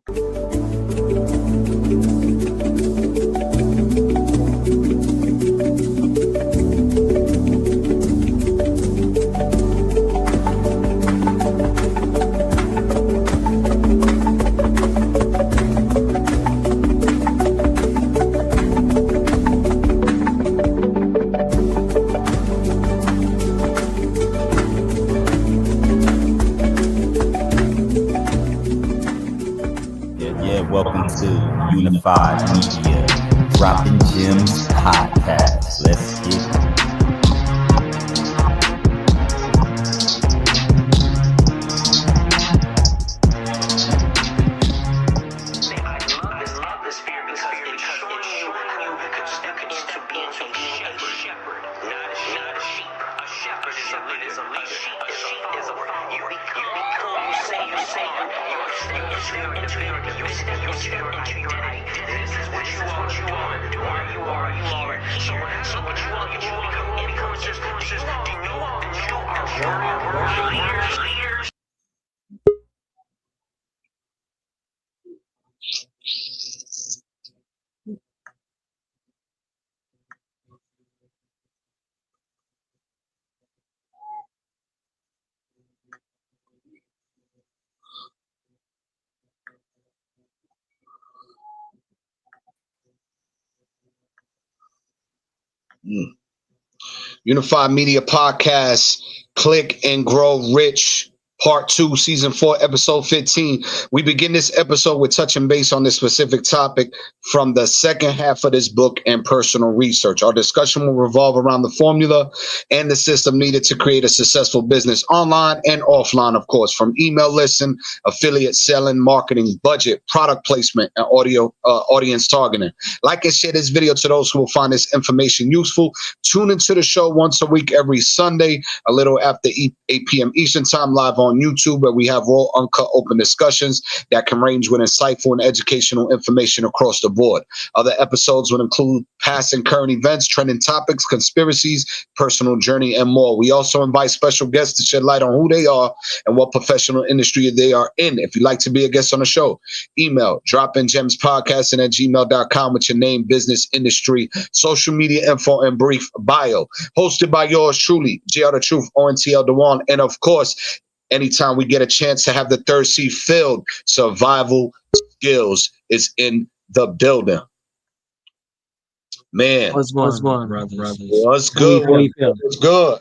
Welcome to Unified Media, Dropping Gems Podcast. Let's get it. Unified Media Podcast, Click and Grow Rich, Part 2, Season 4, Episode 15. We begin this episode with touching base on this specific topic from the second half of this book and personal research. Our discussion will revolve around the formula and the system needed to create a successful business online and offline, of course, from email listing, affiliate selling, marketing, budget, product placement, and audience targeting. Like and share this video to those who will find this information useful. Tune into the show once a week, every Sunday, a little after 8 p.m. Eastern Time, live on YouTube, where we have raw, uncut, open discussions that can range with insightful and educational information across the board. Other episodes would include past and current events, trending topics, conspiracies, personal journey, and more. We also invite special guests to shed light on who they are and what professional industry they are in. If you'd like to be a guest on the show, email droppinggemspodcasting@gmail.com with your name, business, industry, social media info, and brief bio. Hosted by yours truly, JR The Truth, ONTL Dewan, and of course, anytime we get a chance to have the third seat filled, Survival Skills is in the building. Man, what's going on, brother? What's good? What's good?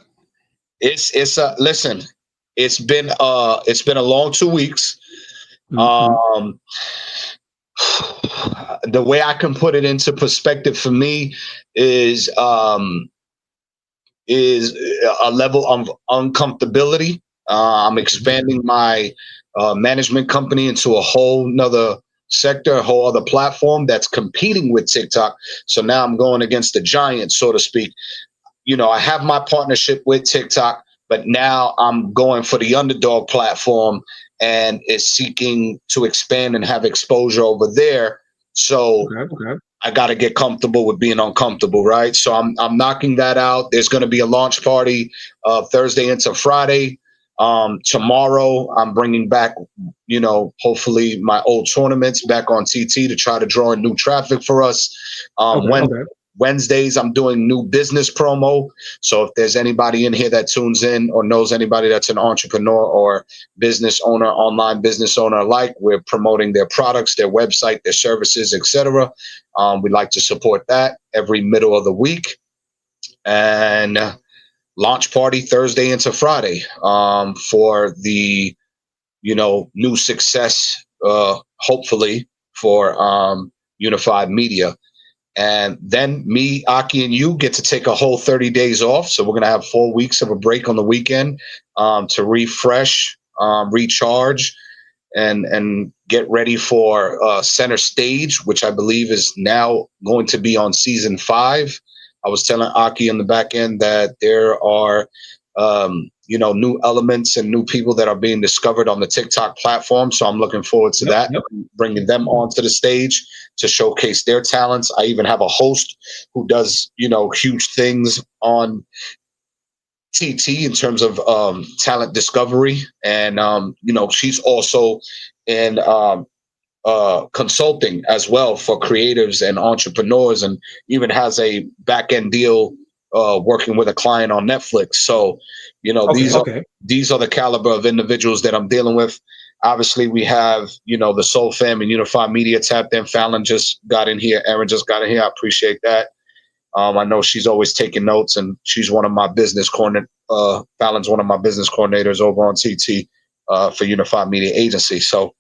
Listen, it's been a long 2 weeks. Mm-hmm. The way I can put it into perspective for me is a level of uncomfortability. I'm expanding my management company into a whole nother sector, a whole other platform that's competing with TikTok. So now I'm going against the giant, so to speak. You know, I have my partnership with TikTok, but now I'm going for the underdog platform and is seeking to expand and have exposure over there. So okay. I got to get comfortable with being uncomfortable, right? So I'm knocking that out. There's going to be a launch party Thursday into Friday. Tomorrow I'm bringing back, hopefully my old tournaments back on TT to try to draw in new traffic for us. Wednesdays I'm doing new business promo. So if there's anybody in here that tunes in or knows anybody that's an entrepreneur or business owner, online business owner alike, we're promoting their products, their website, their services, etc. We like to support that every middle of the week. And launch party Thursday into Friday for the, new success, hopefully, for Unified Media. And then me, Aki, and you get to take a whole 30 days off. So we're going to have 4 weeks of a break on the weekend to refresh, recharge, and get ready for Center Stage, which I believe is now going to be on season 5. I was telling Aki on the back end that there are, new elements and new people that are being discovered on the TikTok platform. So I'm looking forward to that, bringing them onto the stage to showcase their talents. I even have a host who does, huge things on TT in terms of talent discovery. And, she's also in consulting as well for creatives and entrepreneurs, and even has a back end deal working with a client on Netflix. So, these are the caliber of individuals that I'm dealing with. Obviously, we have, the Soul Fam and Unified Media tapped in. Fallon just got in here. Erin just got in here. I appreciate that. I know she's always taking notes, and she's one of my business Fallon's one of my business coordinators over on TT for Unified Media Agency. So,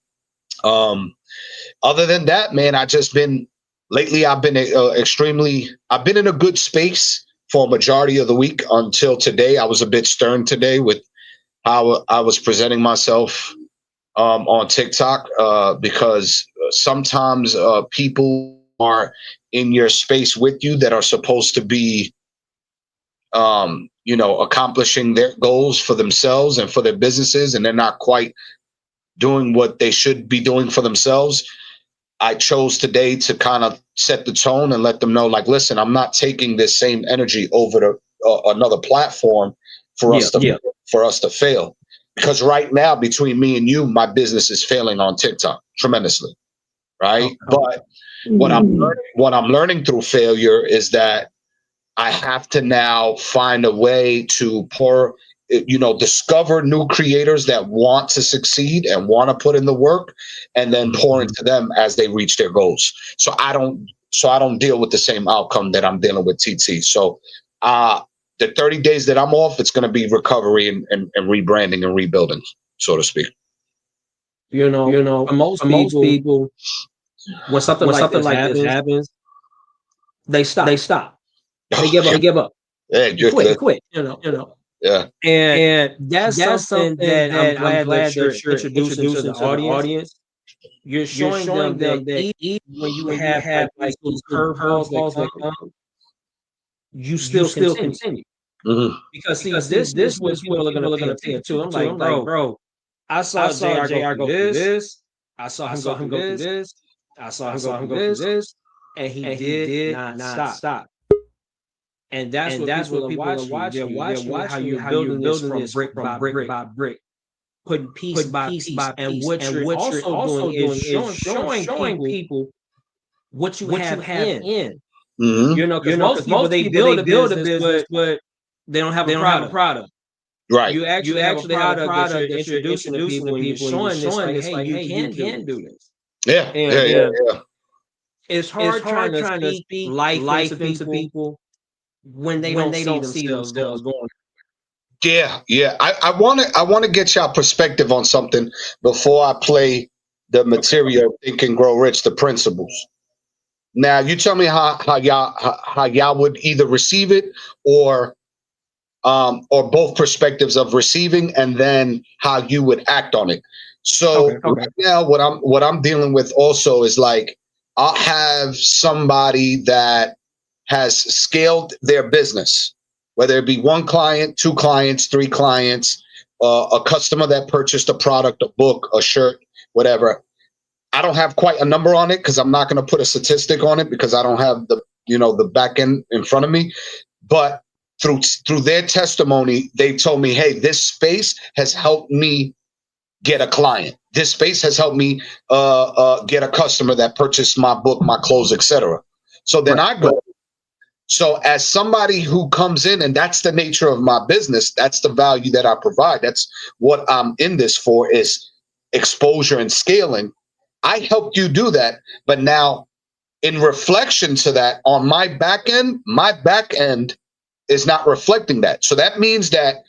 other than that, man, I've been I've been in a good space for a majority of the week until today. I was a bit stern today with how I was presenting myself on TikTok because sometimes people are in your space with you that are supposed to be, accomplishing their goals for themselves and for their businesses, and they're not quite doing what they should be doing for themselves. I chose today to kind of set the tone and let them know, like, listen, I'm not taking this same energy over to another platform for us to fail. Because right now, between me and you, my business is failing on TikTok tremendously, right? But what I'm learning through failure is that I have to now find a way to discover new creators that want to succeed and want to put in the work, and then pour into them as they reach their goals. So I don't deal with the same outcome that I'm dealing with TT. So the 30 days that I'm off, it's going to be recovery and rebranding and rebuilding, so to speak. For most people, when something like this happens, they stop. They give up. Yeah, quit. Yeah. And that's something that I'm glad that you're introducing to the audience. You're showing them that even when you have like those curveballs that come, you still continue. Mm-hmm. Because this is what people are going to pay attention to. I'm like, bro, I saw JR go through this. I saw him go through this. I saw him go through this. And he did not stop. And that's what people are watching. They're watching how you're building this from brick by brick, putting piece by piece. And what you're also doing is showing people what you have in. Mm-hmm. Because most people they build a business, but they don't have a product. Right. You actually have a product that you're introducing to people, and you're showing this like, hey, you can do this. Yeah. It's hard trying to speak life into people when they don't see themselves going. Yeah. I want to get y'all perspective on something before I play the material. Think and Grow Rich, the principles. Now, you tell me how y'all would either receive it or both perspectives of receiving, and then how you would act on it. So Okay. Right now, what I'm dealing with also is like, I'll have somebody that has scaled their business, whether it be one client, two clients, three clients, a customer that purchased a product, a book, a shirt, whatever. I don't have quite a number on it because I'm not going to put a statistic on it because I don't have the back end in front of me. But through their testimony, they told me, hey, this space has helped me get a client. This space has helped me get a customer that purchased my book, my clothes, etc. So then I go. So as somebody who comes in, and that's the nature of my business, that's the value that I provide. That's what I'm in this for, is exposure and scaling. I helped you do that. But now, in reflection to that, on my back end is not reflecting that. So that means that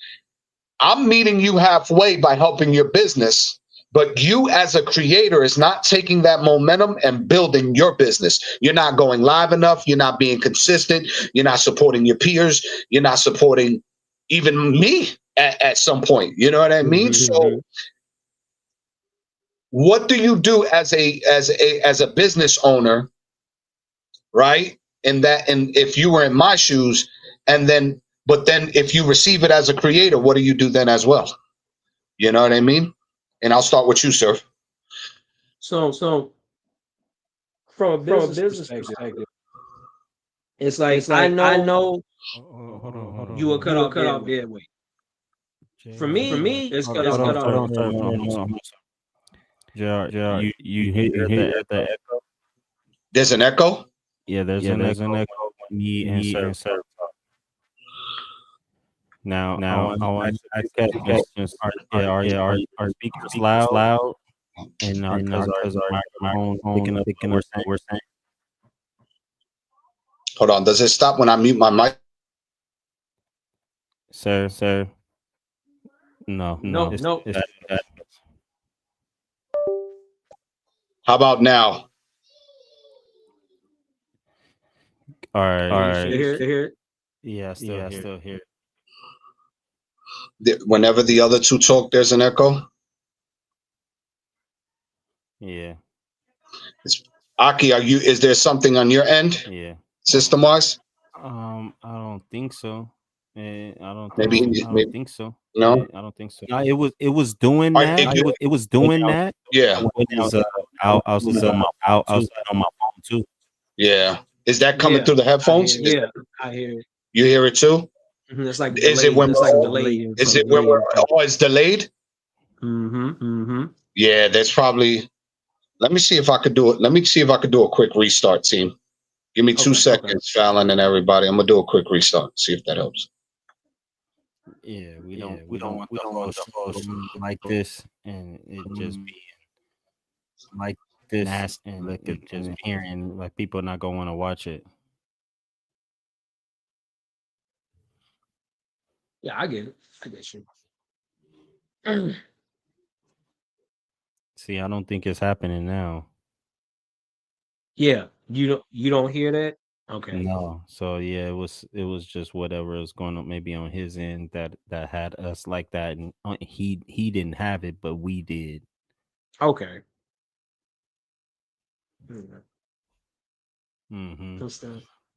I'm meeting you halfway by helping your business, but you as a creator is not taking that momentum and building your business. You're not going live enough. You're not being consistent. You're not supporting your peers. You're not supporting even me at some point. You know what I mean? So what do you do as a business owner, right? And if you were in my shoes, but then if you receive it as a creator, what do you do then as well? You know what I mean? And I'll start with you, sir. So from a business perspective, it's like I know Hold on. you will cut off dead weight. For me, it's cut off. Hold on. You hear the echo? There's an echo. Yeah, there's an echo. Me and Sir. Now, I want to ask you questions. Are speakers loud? And because our microphone picking up what we're saying? Hold on. Does it stop when I mute my mic? Sir. No. Nope. How about now? All right. You still hear it? Yeah, still here. Whenever the other two talk, there's an echo. Yeah. Aki, is there something on your end, Yeah. system wise? I don't think so. I don't think so. No. I don't think so. No, it was doing that. It was doing that. Yeah. It was I was on my phone too. Yeah. Is that coming through the headphones? Yeah, I hear it. You hear it too? It's like is it when delayed? Is it when we're it's delayed? Yeah, that's probably. Let me see if I could do it. Let me see if I could do a quick restart, team. Give me 2 seconds, Fallon and everybody. I'm gonna do a quick restart. See if that helps. Yeah, we don't want the host like this, and it just be like this, and like it just hearing like people not gonna want to watch it. Yeah, I get it. I get you. See, I don't think it's happening now. Yeah, you don't hear that? Okay. No. So yeah, it was just whatever was going on maybe on his end that had us like that, and he didn't have it, but we did. Okay.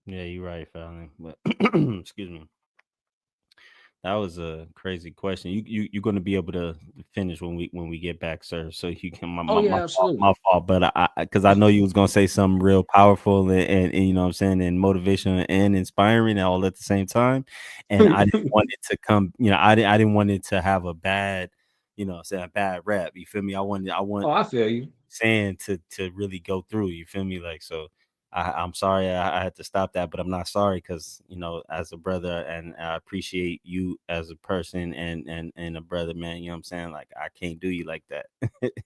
Yeah, you're right, Fallon. But excuse me. That was a crazy question. You're going to be able to finish when we get back, sir. So you can my fault. But I because I know you was going to say something real powerful and you know what I'm saying, and motivational and inspiring all at the same time. And I didn't want it to come. You know, I didn't want it to have a bad, you know, say a bad rap. You feel me? I want. Oh, I feel you. Saying to really go through. You feel me? Like so. I'm sorry I had to stop that, but I'm not sorry because, you know, as a brother, and I appreciate you as a person and a brother, man. You know what I'm saying? Like, I can't do you like that.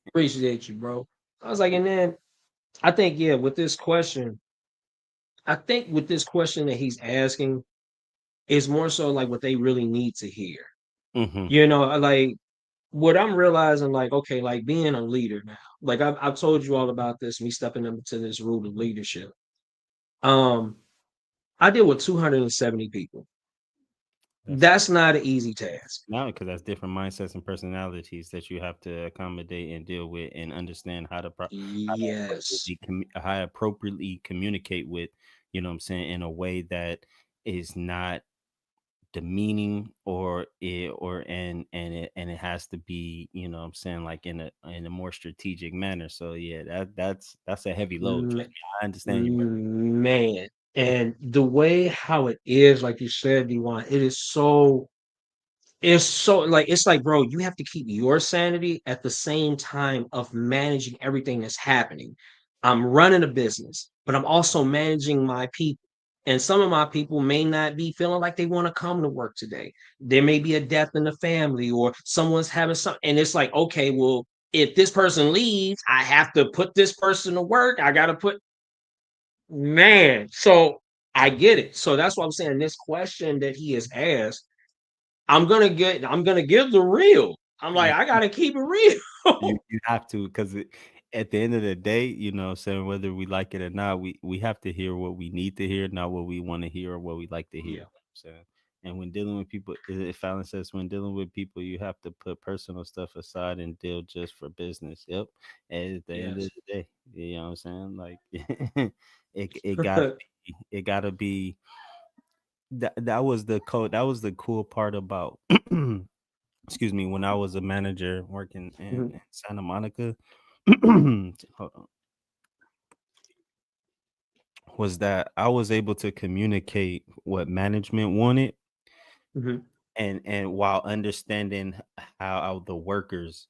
Appreciate you, bro. I was like, and then I think, yeah, with this question that he's asking is more so like what they really need to hear. Mm-hmm. You know, like what I'm realizing, like, okay, like being a leader now, like I've told you all about this, me stepping into this role of leadership. I deal with 270 people. That's not an easy task. No, because that's different mindsets and personalities that you have to accommodate and deal with and understand how to how appropriately communicate with, you know what I'm saying, in a way that is not demeaning and it has to be, you know what I'm saying, like in a more strategic manner. So yeah, that's a heavy load. I understand you, man. And the way how it is, like you said, D1, it's like, bro, you have to keep your sanity at the same time of managing everything that's happening. I'm running a business, but I'm also managing my people. And some of my people may not be feeling like they want to come to work today. There may be a death in the family or someone's having something. And it's like, okay, well, if this person leaves, I have to put this person to work. I got to put, man. So I get it. So that's why I'm saying this question that he has asked, I'm gonna give the real. I'm like, I gotta keep it real. you have to, because at the end of the day, you know, saying whether we like it or not, we have to hear what we need to hear, not what we want to hear or what we like to hear. So, and when dealing with people, if Fallon says when dealing with people, you have to put personal stuff aside and deal just for business. Yep. At the end of the day, you know what I'm saying? Like it gotta be that was the code. That was the cool part about excuse me, when I was a manager working in Santa Monica, was that I was able to communicate what management wanted, and while understanding how the workers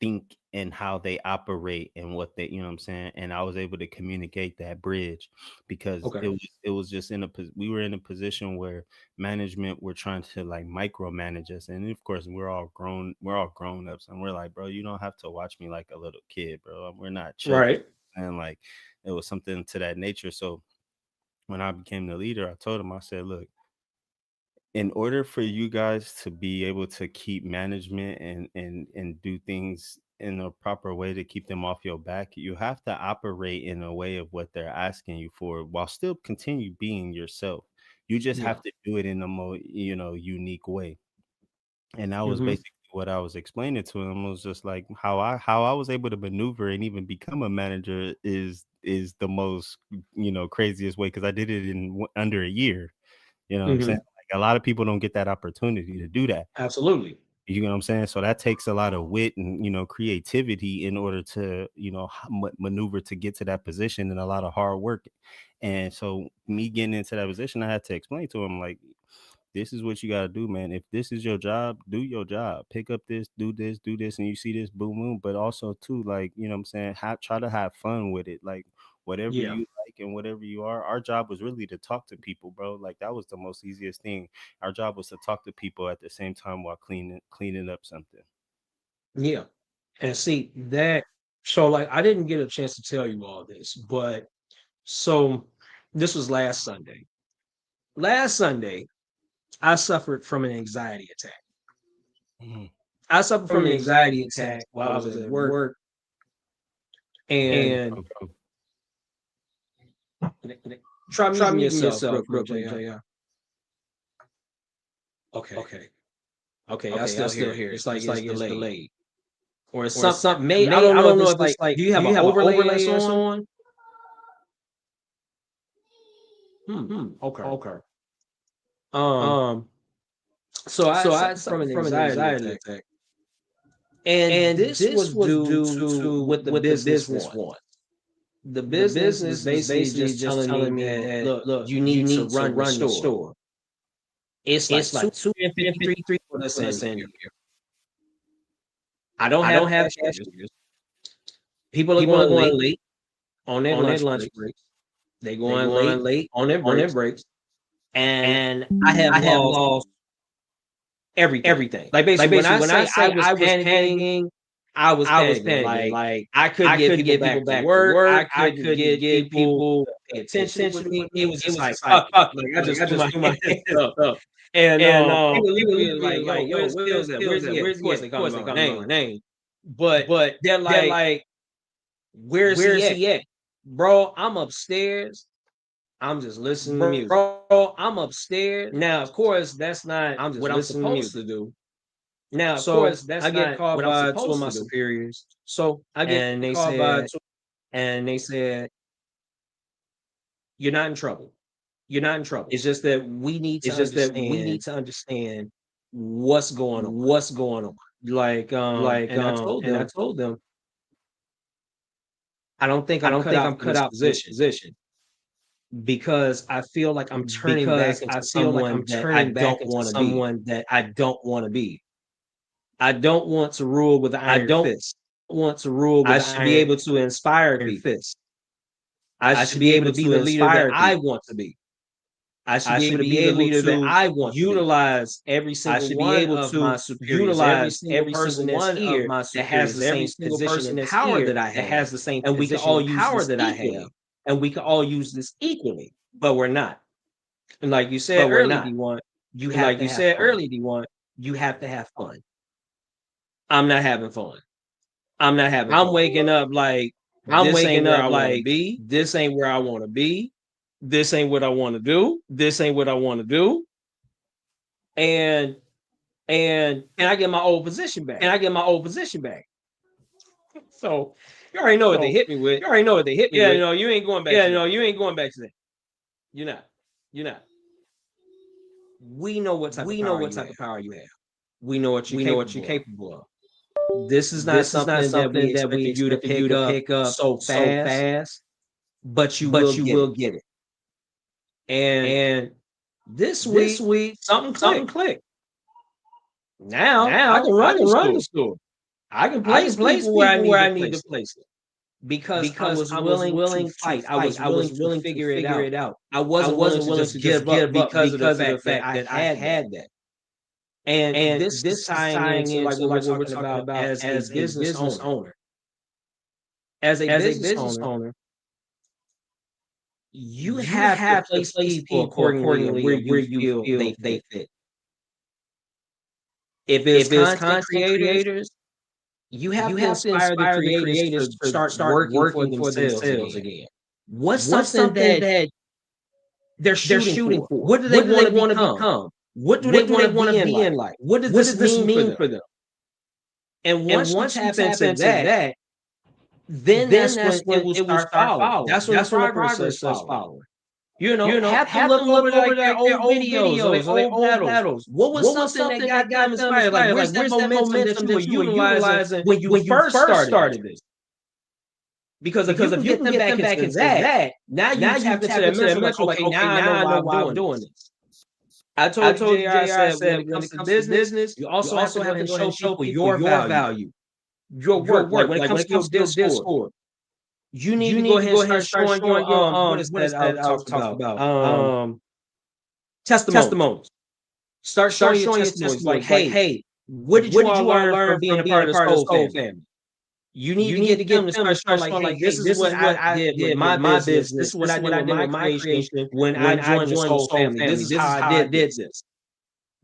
think and how they operate and what they, you know what I'm saying? And I was able to communicate that bridge because it was just we were in a position where management were trying to like micromanage us. And of course we're all grown ups, and we're like, bro, you don't have to watch me like a little kid, bro. We're not children. Right. And like it was something to that nature. So when I became the leader, I told him, I said, look, in order for you guys to be able to keep management and do things in a proper way to keep them off your back, you have to operate in a way of what they're asking you for while still continue being yourself. You just have to do it in a more, unique way. And that was basically what I was explaining to him. It was just like how I was able to maneuver and even become a manager is the most, craziest way, because I did it in under a year. You know what I'm saying? Like a lot of people don't get that opportunity to do that. Absolutely. You know what I'm saying? So that takes a lot of wit and, creativity in order to, maneuver to get to that position, and a lot of hard work. And so me getting into that position, I had to explain to him, like, this is what you got to do, man. If this is your job, do your job. Pick up this, do this, and you see this, boom, boom. But also too, like, you know what I'm saying? Try to have fun with it. Like whatever you like and whatever you are. Our job was really to talk to people, bro. Like that was the most easiest thing. Our job was to talk to people at the same time while cleaning up something. Yeah. And see that, so like I didn't get a chance to tell you all this, but so this was last Sunday. Last Sunday, I suffered from an anxiety attack. I suffered from an anxiety attack while I was at work. And try muting yourself real quick, JR. Okay. I still hear it. It's like it's delayed. Or something. I don't know if it's like, do you have an overlay on? Okay. So I suffered from an anxiety attack. And this was due to what the business wants. The business is basically just telling me that, look, you need to run the store. It's like 253 for us in here. I don't have cashiers. People are going late on their lunch breaks. They're going late on their breaks. And I have lost everything. Like basically when I say I was panicking, I was panicking. Like I couldn't get people back to work. I couldn't get people to pay attention to me. It was like fuck. Like I just threw my hands up. And people like, where's Skills at? Where's he? Of course they call my name. But they're like, where's he at? Bro, I'm upstairs. I'm just listening to music. Bro, I'm upstairs. Now, of course, that's not what I'm supposed to do. Now, of course, that's not what I'm supposed to do. I get called by two of my superiors. So I get called by two, and they said, "You're not in trouble. You're not in trouble. It's just that we need to understand what's going on. Like, and I told them, I don't think I'm cut out for this position. Because I feel like I'm turning back into someone that I don't want to be. I don't want to rule with an iron fist. I want to rule with I should be able to inspire people. I should be able to be the leader that I want to be. I should be able to be the leader that I want to utilize every single one of my superiors, utilize every person that's here that has the same position and power that I have, that has the same, and we can all use power that I have. And we can all use this equally, but we're not. And like you said earlier, D1, you have to have fun. I'm not having fun. I'm waking up like, this ain't where I want to be. This ain't where I want to be. This ain't what I want to do. This ain't what I want to do. And I get my old position back. So you already know what they hit me with. Yeah, no, you ain't going back. You ain't going back to that. You're not. We know what type of power you have. We know what you're capable of. This is not something that we expect you to pick up so fast. But you will get it. And this week something clicked. Now I can run the store. I can place people where I need to place it. Because I was willing to fight. I was willing to figure it out. I wasn't willing to give up because of the fact that I had that. And this is tying into like what we're talking about as a business owner. As a business owner, you have to place people accordingly where you feel they fit. If it's content creators, you have to inspire the creators to start working for themselves again. What's something that they're shooting for? What do they want to become? What do they want to be in life? What does this mean for them? And once you tap into that, then that's when it will start following. That's when the progress starts following. You know, have to look over their old videos, or their old battles. What was something that got them inspired? Like, where's that momentum that you were utilizing when you first started this? Because if you can get them back into that, now you tap into that mental, like, okay, now I know why I'm doing this. I told you, I said, when it comes to business, you also have to show people your value, your work. Like when it comes to Discord, you need to go ahead and start showing your what is that I talked about? Testimonies. Start showing your testimonies. Like, hey, what did you all learn from being a part of this whole family? You need to get them to start showing like, this is what I did with my business. This is what I did with my creation when I joined this whole family. This is how I did this.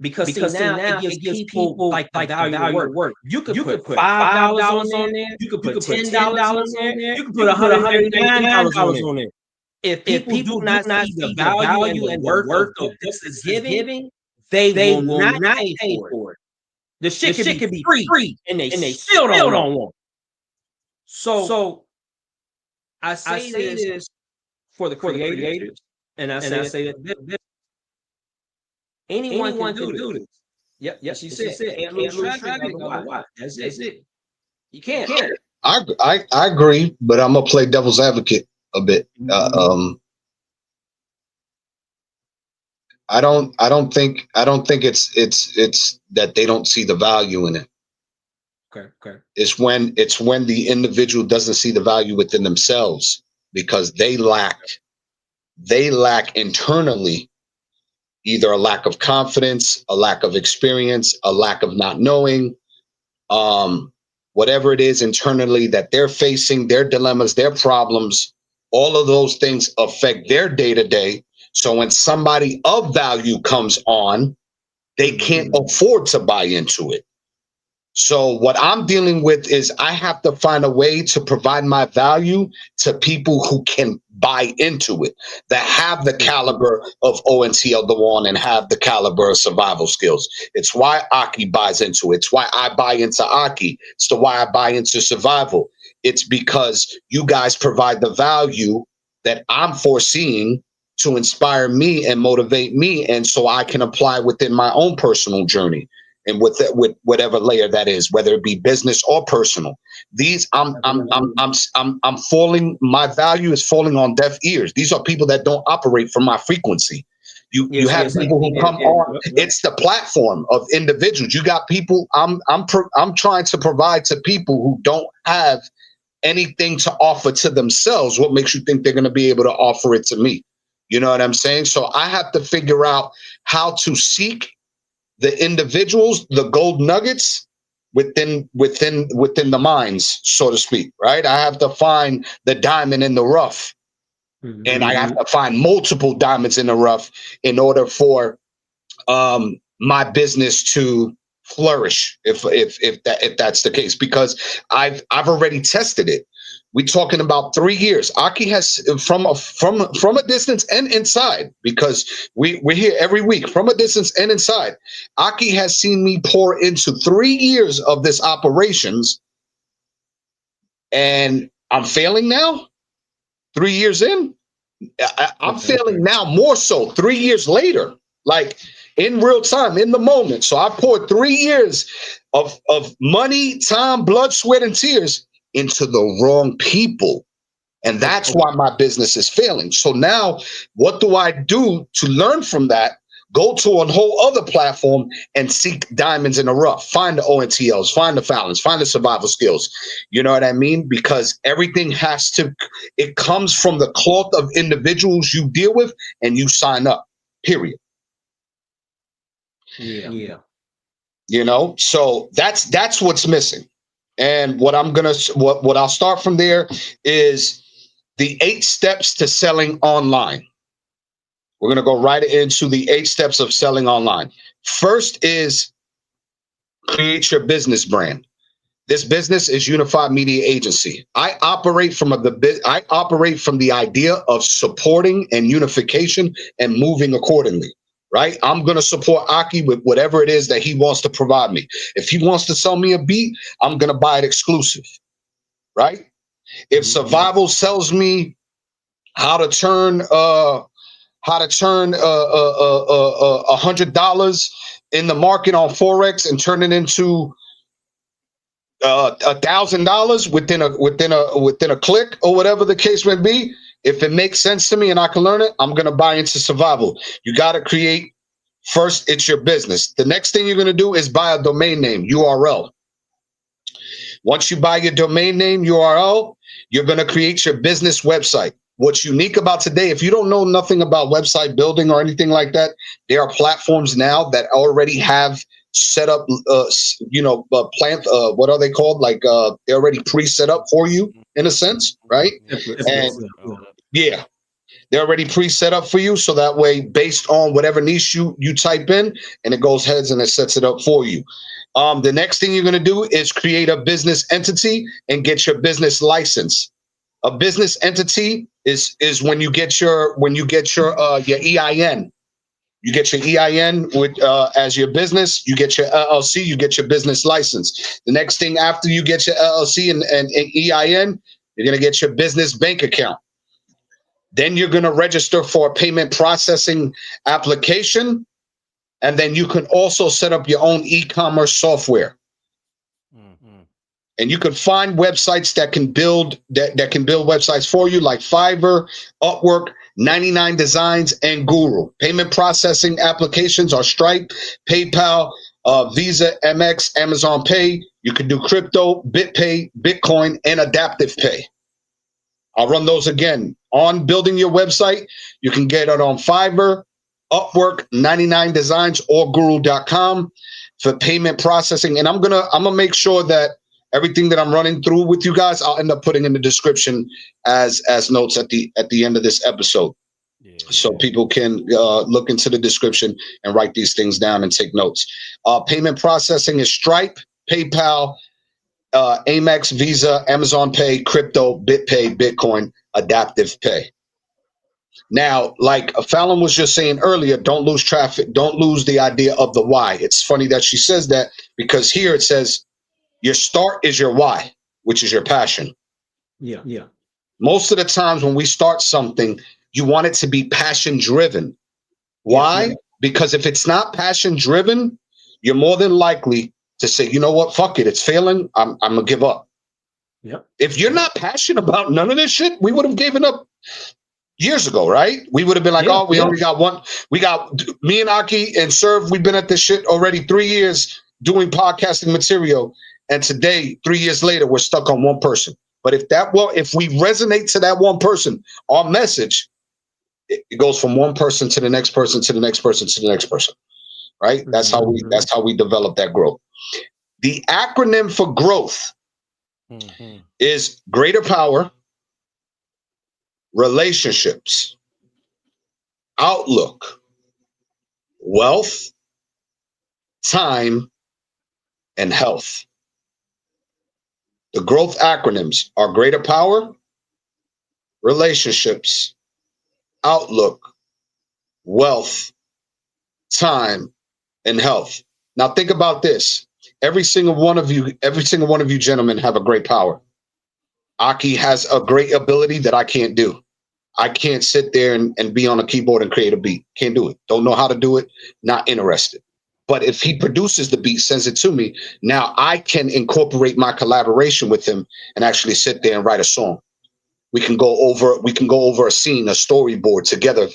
Because see, now it gives people like the value of work. You could put $5 on there. You could put $10 on there. You could put $199 on there. If people do not see the value and the work of this is giving, they will not pay for it. The shit could be free, and they still don't want it. So I say this for the creators, and I say that anyone can do this. Yep. She said, can't lose track of why. That's it. You can't. I agree, but I'm gonna play devil's advocate a bit. I don't think it's that they don't see the value in it. Okay. It's when the individual doesn't see the value within themselves because they lack internally either a lack of confidence, a lack of experience, a lack of not knowing, whatever it is internally that they're facing, their dilemmas, their problems, all of those things affect their day-to-day. So when somebody of value comes on, they can't afford to buy into it. So what I'm dealing with is I have to find a way to provide my value to people who can buy into it, that have the caliber of ONTL Dewan and have the caliber of survival skills. It's why Aki buys into it. It's why I buy into Aki. It's why I buy into survival. It's because you guys provide the value that I'm foreseeing to inspire me and motivate me, and so I can apply within my own personal journey. And with whatever layer that is, whether it be business or personal, I'm falling. My value is falling on deaf ears. These are people that don't operate from my frequency. You have people who come on. It's the platform of individuals. You got people. I'm trying to provide to people who don't have anything to offer to themselves. What makes you think they're going to be able to offer it to me? You know what I'm saying? So I have to figure out how to seek the individuals, the gold nuggets within the mines, so to speak, right? I have to find the diamond in the rough, and I have to find multiple diamonds in the rough in order for my business to flourish, if that's the case, because I've already tested it. We're talking about 3 years. Aki has from a distance and inside, because we're here every week from a distance and inside. Aki has seen me pour into 3 years of this operations, and I'm failing now. 3 years in, I'm failing now more so 3 years later, like in real time, in the moment. So I poured 3 years of money, time, blood, sweat, and tears into the wrong people. And that's why my business is failing. So now what do I do to learn from that? Go to a whole other platform and seek diamonds in the rough. Find the ONTLs, find the Fallons, find the survival skills. You know what I mean? Because everything it comes from the cloth of individuals you deal with and you sign up, period. Yeah. You know, so that's what's missing. And what I'll start from there is the 8 steps to selling online. We're going to go right into the 8 steps of selling online. First is create your business brand. This business is Unified Media Agency. I operate from the idea of supporting and unification and moving accordingly. Right? I'm going to support Aki with whatever it is that he wants to provide me. If he wants to sell me a beat, I'm going to buy it exclusive. Right? If Survival sells me how to turn $100 in the market on Forex and turn it into $1,000 within a click or whatever the case may be, if it makes sense to me and I can learn it, I'm going to buy into Survival. You got to create first. It's your business. The next thing you're going to do is buy a domain name, URL. Once you buy your domain name, URL, you're going to create your business website. What's unique about today, if you don't know nothing about website building or anything like that, there are platforms now that already have set up, what are they called? Like they're already pre-set up for you in a sense, right? And yeah, they're already pre-set up for you. So that way, based on whatever niche you type in, and it goes heads and it sets it up for you. The next thing you're going to do is create a business entity and get your business license. A business entity is when you get your EIN. You get your EIN with as your business. You get your LLC. You get your business license. The next thing after you get your LLC and EIN, you're going to get your business bank account. Then you're going to register for a payment processing application, and then you can also set up your own e-commerce software. And you can find websites that can build websites for you, like Fiverr, Upwork, 99 Designs, and Guru. Payment processing applications are Stripe, PayPal, Visa, MX, Amazon Pay. You can do crypto, BitPay, Bitcoin, and Adaptive Pay. I'll run those again. On building your website, you can get it on Fiverr, Upwork, 99 Designs, or Guru.com for payment processing. And I'm gonna make sure that everything that I'm running through with you guys, I'll end up putting in the description as notes at the end of this episode. So people can look into the description and write these things down and take notes. Payment processing is Stripe, PayPal, Amex, Visa, Amazon Pay, crypto, BitPay, Bitcoin, Adaptive Pay. Now, like Fallon was just saying earlier, don't lose traffic. Don't lose the idea of the why. It's funny that she says that, because here it says your start is your why, which is your passion. Yeah. Most of the times when we start something, you want it to be passion driven. Why? Yeah. Because if it's not passion driven, you're more than likely to say, you know what, fuck it, it's failing. I'm gonna give up. Yep. If you're not passionate about none of this shit, we would have given up years ago, right? We would have been like, only got one. We got me and Aki and Serve. We've been at this shit already 3 years doing podcasting material. And today, 3 years later, we're stuck on one person. But if we resonate to that one person, our message, it goes from one person to the next person, to the next person, to the next person. Right? That's how we develop that growth. The acronym for growth is greater power, relationships, outlook, wealth, time, and health. The growth acronyms are greater power, relationships, outlook, wealth, time, and health. Now think about this. Every single one of you gentlemen have a great power. Aki has a great ability that I can't do. I can't sit there and be on a keyboard and create a beat. Can't do it. Don't know how to do it. Not interested. But if he produces the beat, sends it to me, now I can incorporate my collaboration with him and actually sit there and write a song. We can go over a scene, a storyboard together,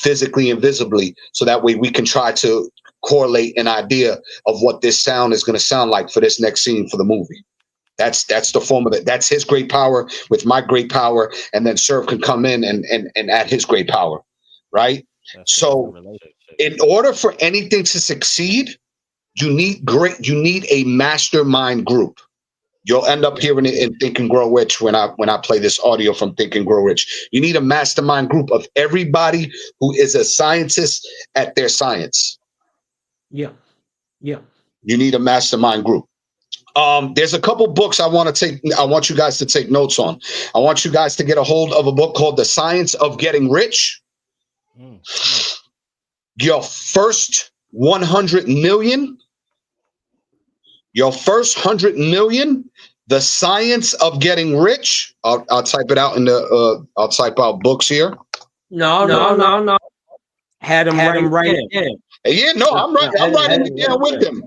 physically and visibly, so that way we can try to correlate an idea of what this sound is going to sound like for this next scene for the movie. That's the formula. That's his great power with my great power, and then Serve can come in and add his great power, right? So in order for anything to succeed, you need a mastermind group. You'll end up hearing it in Think and Grow Rich when I play this audio from Think and Grow Rich. You need a mastermind group of everybody who is a scientist at their science. Yeah. You need a mastermind group. There's a couple books I want you guys to take notes on. I want you guys to get a hold of a book called The Science of Getting Rich. Your first 100 million. Your first 100 million. The Science of Getting Rich. I'll type it out I'll type out books here. No. Had him right in. Yeah, no, I'm writing it down with them.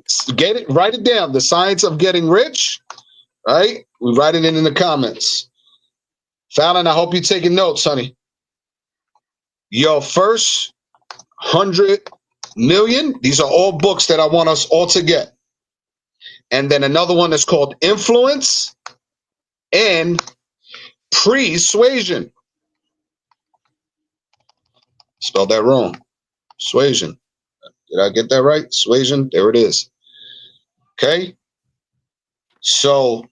Write it down. The Science of Getting Rich. Right? We write it in the comments. Fallon, I hope you're taking notes, honey. Your first 100 million. These are all books that I want us all to get. And then another one is called Influence and Persuasion. Spelled that wrong. Persuasion. Did I get that right? Persuasion. There it is. Okay. So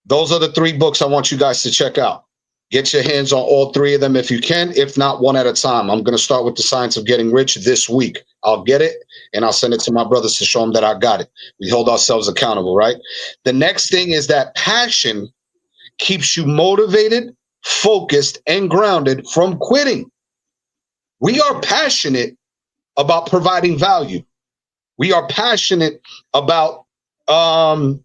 those are the 3 books I want you guys to check out. Get your hands on all 3 of them if you can. If not, one at a time. I'm going to start with The Science of Getting Rich this week. I'll get it and I'll send it to my brothers to show them that I got it. We hold ourselves accountable, right? The next thing is that passion keeps you motivated, focused, and grounded from quitting. We are passionate about providing value. We are passionate about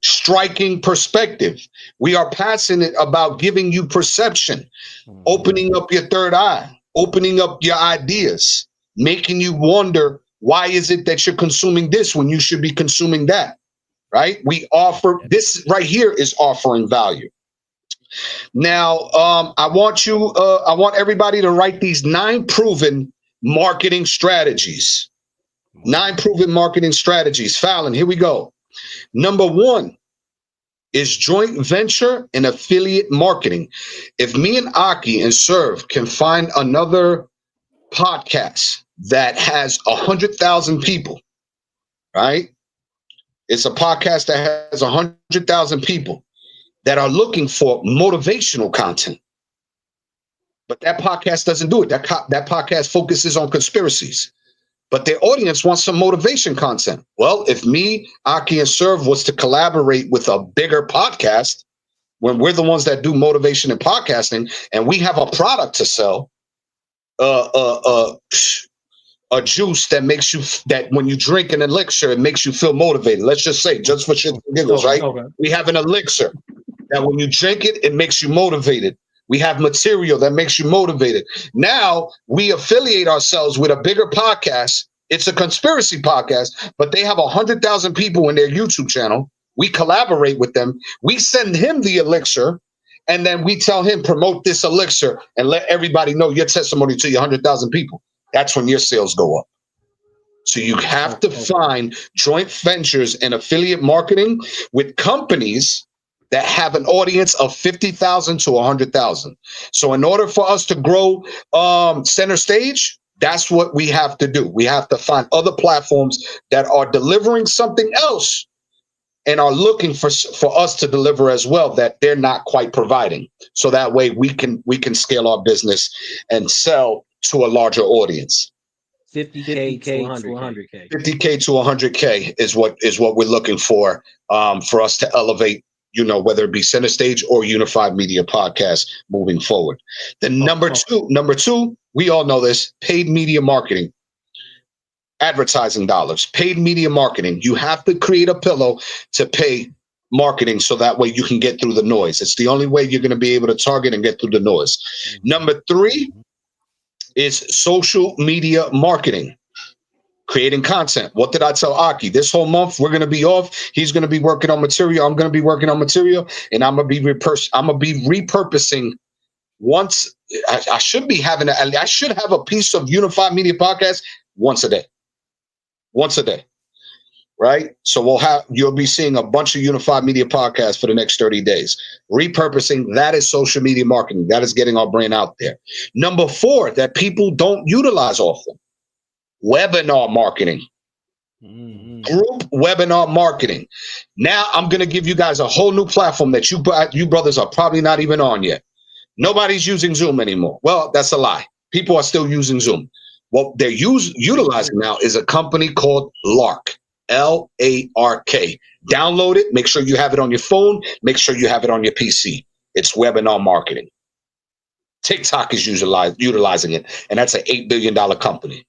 striking perspective. We are passionate about giving you perception, opening up your third eye, opening up your ideas, making you wonder, why is it that you're consuming this when you should be consuming that, right? We offer, this right here is offering value. Now, I want everybody to write these 9 proven marketing strategies. 9 proven marketing strategies. Fallon, here we go. Number 1 is joint venture and affiliate marketing. If me and Aki and Serve can find another podcast that has 100,000 people, right? It's a podcast that has 100,000 people that are looking for motivational content. But that podcast doesn't do it. That podcast focuses on conspiracies. But their audience wants some motivation content. Well, if me, Aki, and Serve was to collaborate with a bigger podcast, when we're the ones that do motivation and podcasting, and we have a product to sell, a juice that makes you, that when you drink an elixir, it makes you feel motivated. Let's just say, just for shit and giggles, right? Okay. We have an elixir that when you drink it, it makes you motivated. We have material that makes you motivated. Now we affiliate ourselves with a bigger podcast. It's a conspiracy podcast, but they have 100,000 people in their YouTube channel. We collaborate with them. We send him the elixir, and then we tell him, promote this elixir and let everybody know your testimony to your 100,000 people. That's when your sales go up. So you have to find joint ventures and affiliate marketing with companies that have an audience of 50,000 to 100,000. So in order for us to grow Center Stage, that's what we have to do. We have to find other platforms that are delivering something else and are looking for us to deliver as well, that they're not quite providing. So that way we can scale our business and sell to a larger audience. 50K to 100K. 50K to 100K is what we're looking for us to elevate, you know, whether it be Center Stage or Unified Media Podcast moving forward. Then number two, we all know this, paid media marketing, advertising dollars, paid media marketing. You have to create a pillow to pay marketing so that way you can get through the noise. It's the only way you're going to be able to target and get through the noise. Number 3 is social media marketing. Creating content. What did I tell Aki? This whole month we're going to be off. He's going to be working on material. I'm going to be working on material, and I'm going to be repurposing once. I should be having I should have a piece of Unified Media Podcast once a day. Once a day. Right? So you'll be seeing a bunch of Unified Media Podcasts for the next 30 days. Repurposing, that is social media marketing. That is getting our brand out there. Number 4 that people don't utilize often, webinar marketing. Group webinar marketing. Now I'm going to give you guys a whole new platform that you brothers are probably not even on yet. Nobody's using Zoom anymore. Well, that's a lie. People are still using Zoom. What they're utilizing now is a company called Lark. L-A-R-K. Download it. Make sure you have it on your phone. Make sure you have it on your PC. It's webinar marketing. TikTok is utilizing it, and that's an $8 billion company.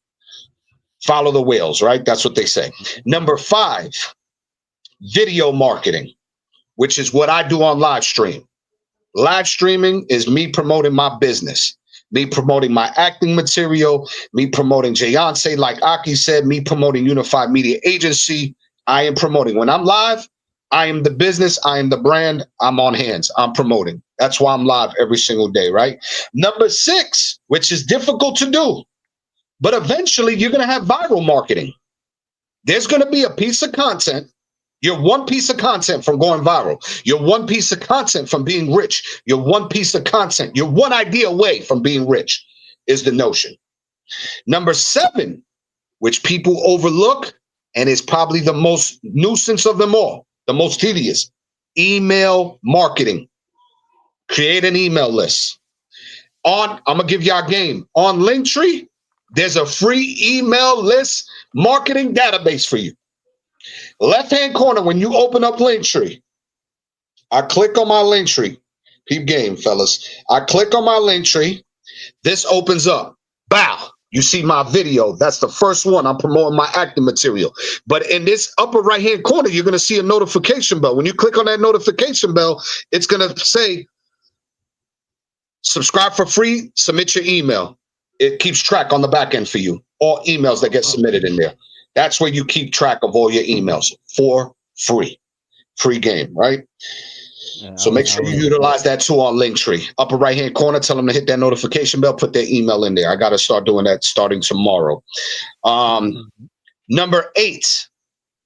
Follow the whales, right? That's what they say. Number 5, video marketing, which is what I do on live stream. Live streaming is me promoting my business. Me promoting my acting material, me promoting Jayonce, like Aki said, me promoting Unified Media Agency. I am promoting. When I'm live, I am the business, I am the brand, I'm on hands, I'm promoting. That's why I'm live every single day, right? Number 6, which is difficult to do, but eventually you're going to have viral marketing. There's going to be a piece of content. You're one piece of content from going viral. You're one piece of content from being rich. You're one piece of content. You're one idea away from being rich is the notion. Number 7, which people overlook and is probably the most nuisance of them all, the most tedious, email marketing. Create an email list. I'm going to give y'all a game. On Linktree, there's a free email list marketing database for you. Left-hand corner, when you open up Linktree, I click on my Linktree. Peep game, fellas. I click on my Linktree. This opens up. Bow. You see my video. That's the first one. I'm promoting my acting material. But in this upper right-hand corner, you're going to see a notification bell. When you click on that notification bell, it's going to say, subscribe for free, submit your email. It keeps track on the back end for you. All emails that get submitted in there. That's where you keep track of all your emails for free. Free game, right? Yeah, so make sure you utilize that too on Linktree. Upper right-hand corner, tell them to hit that notification bell, put their email in there. I got to start doing that starting tomorrow. Number 8,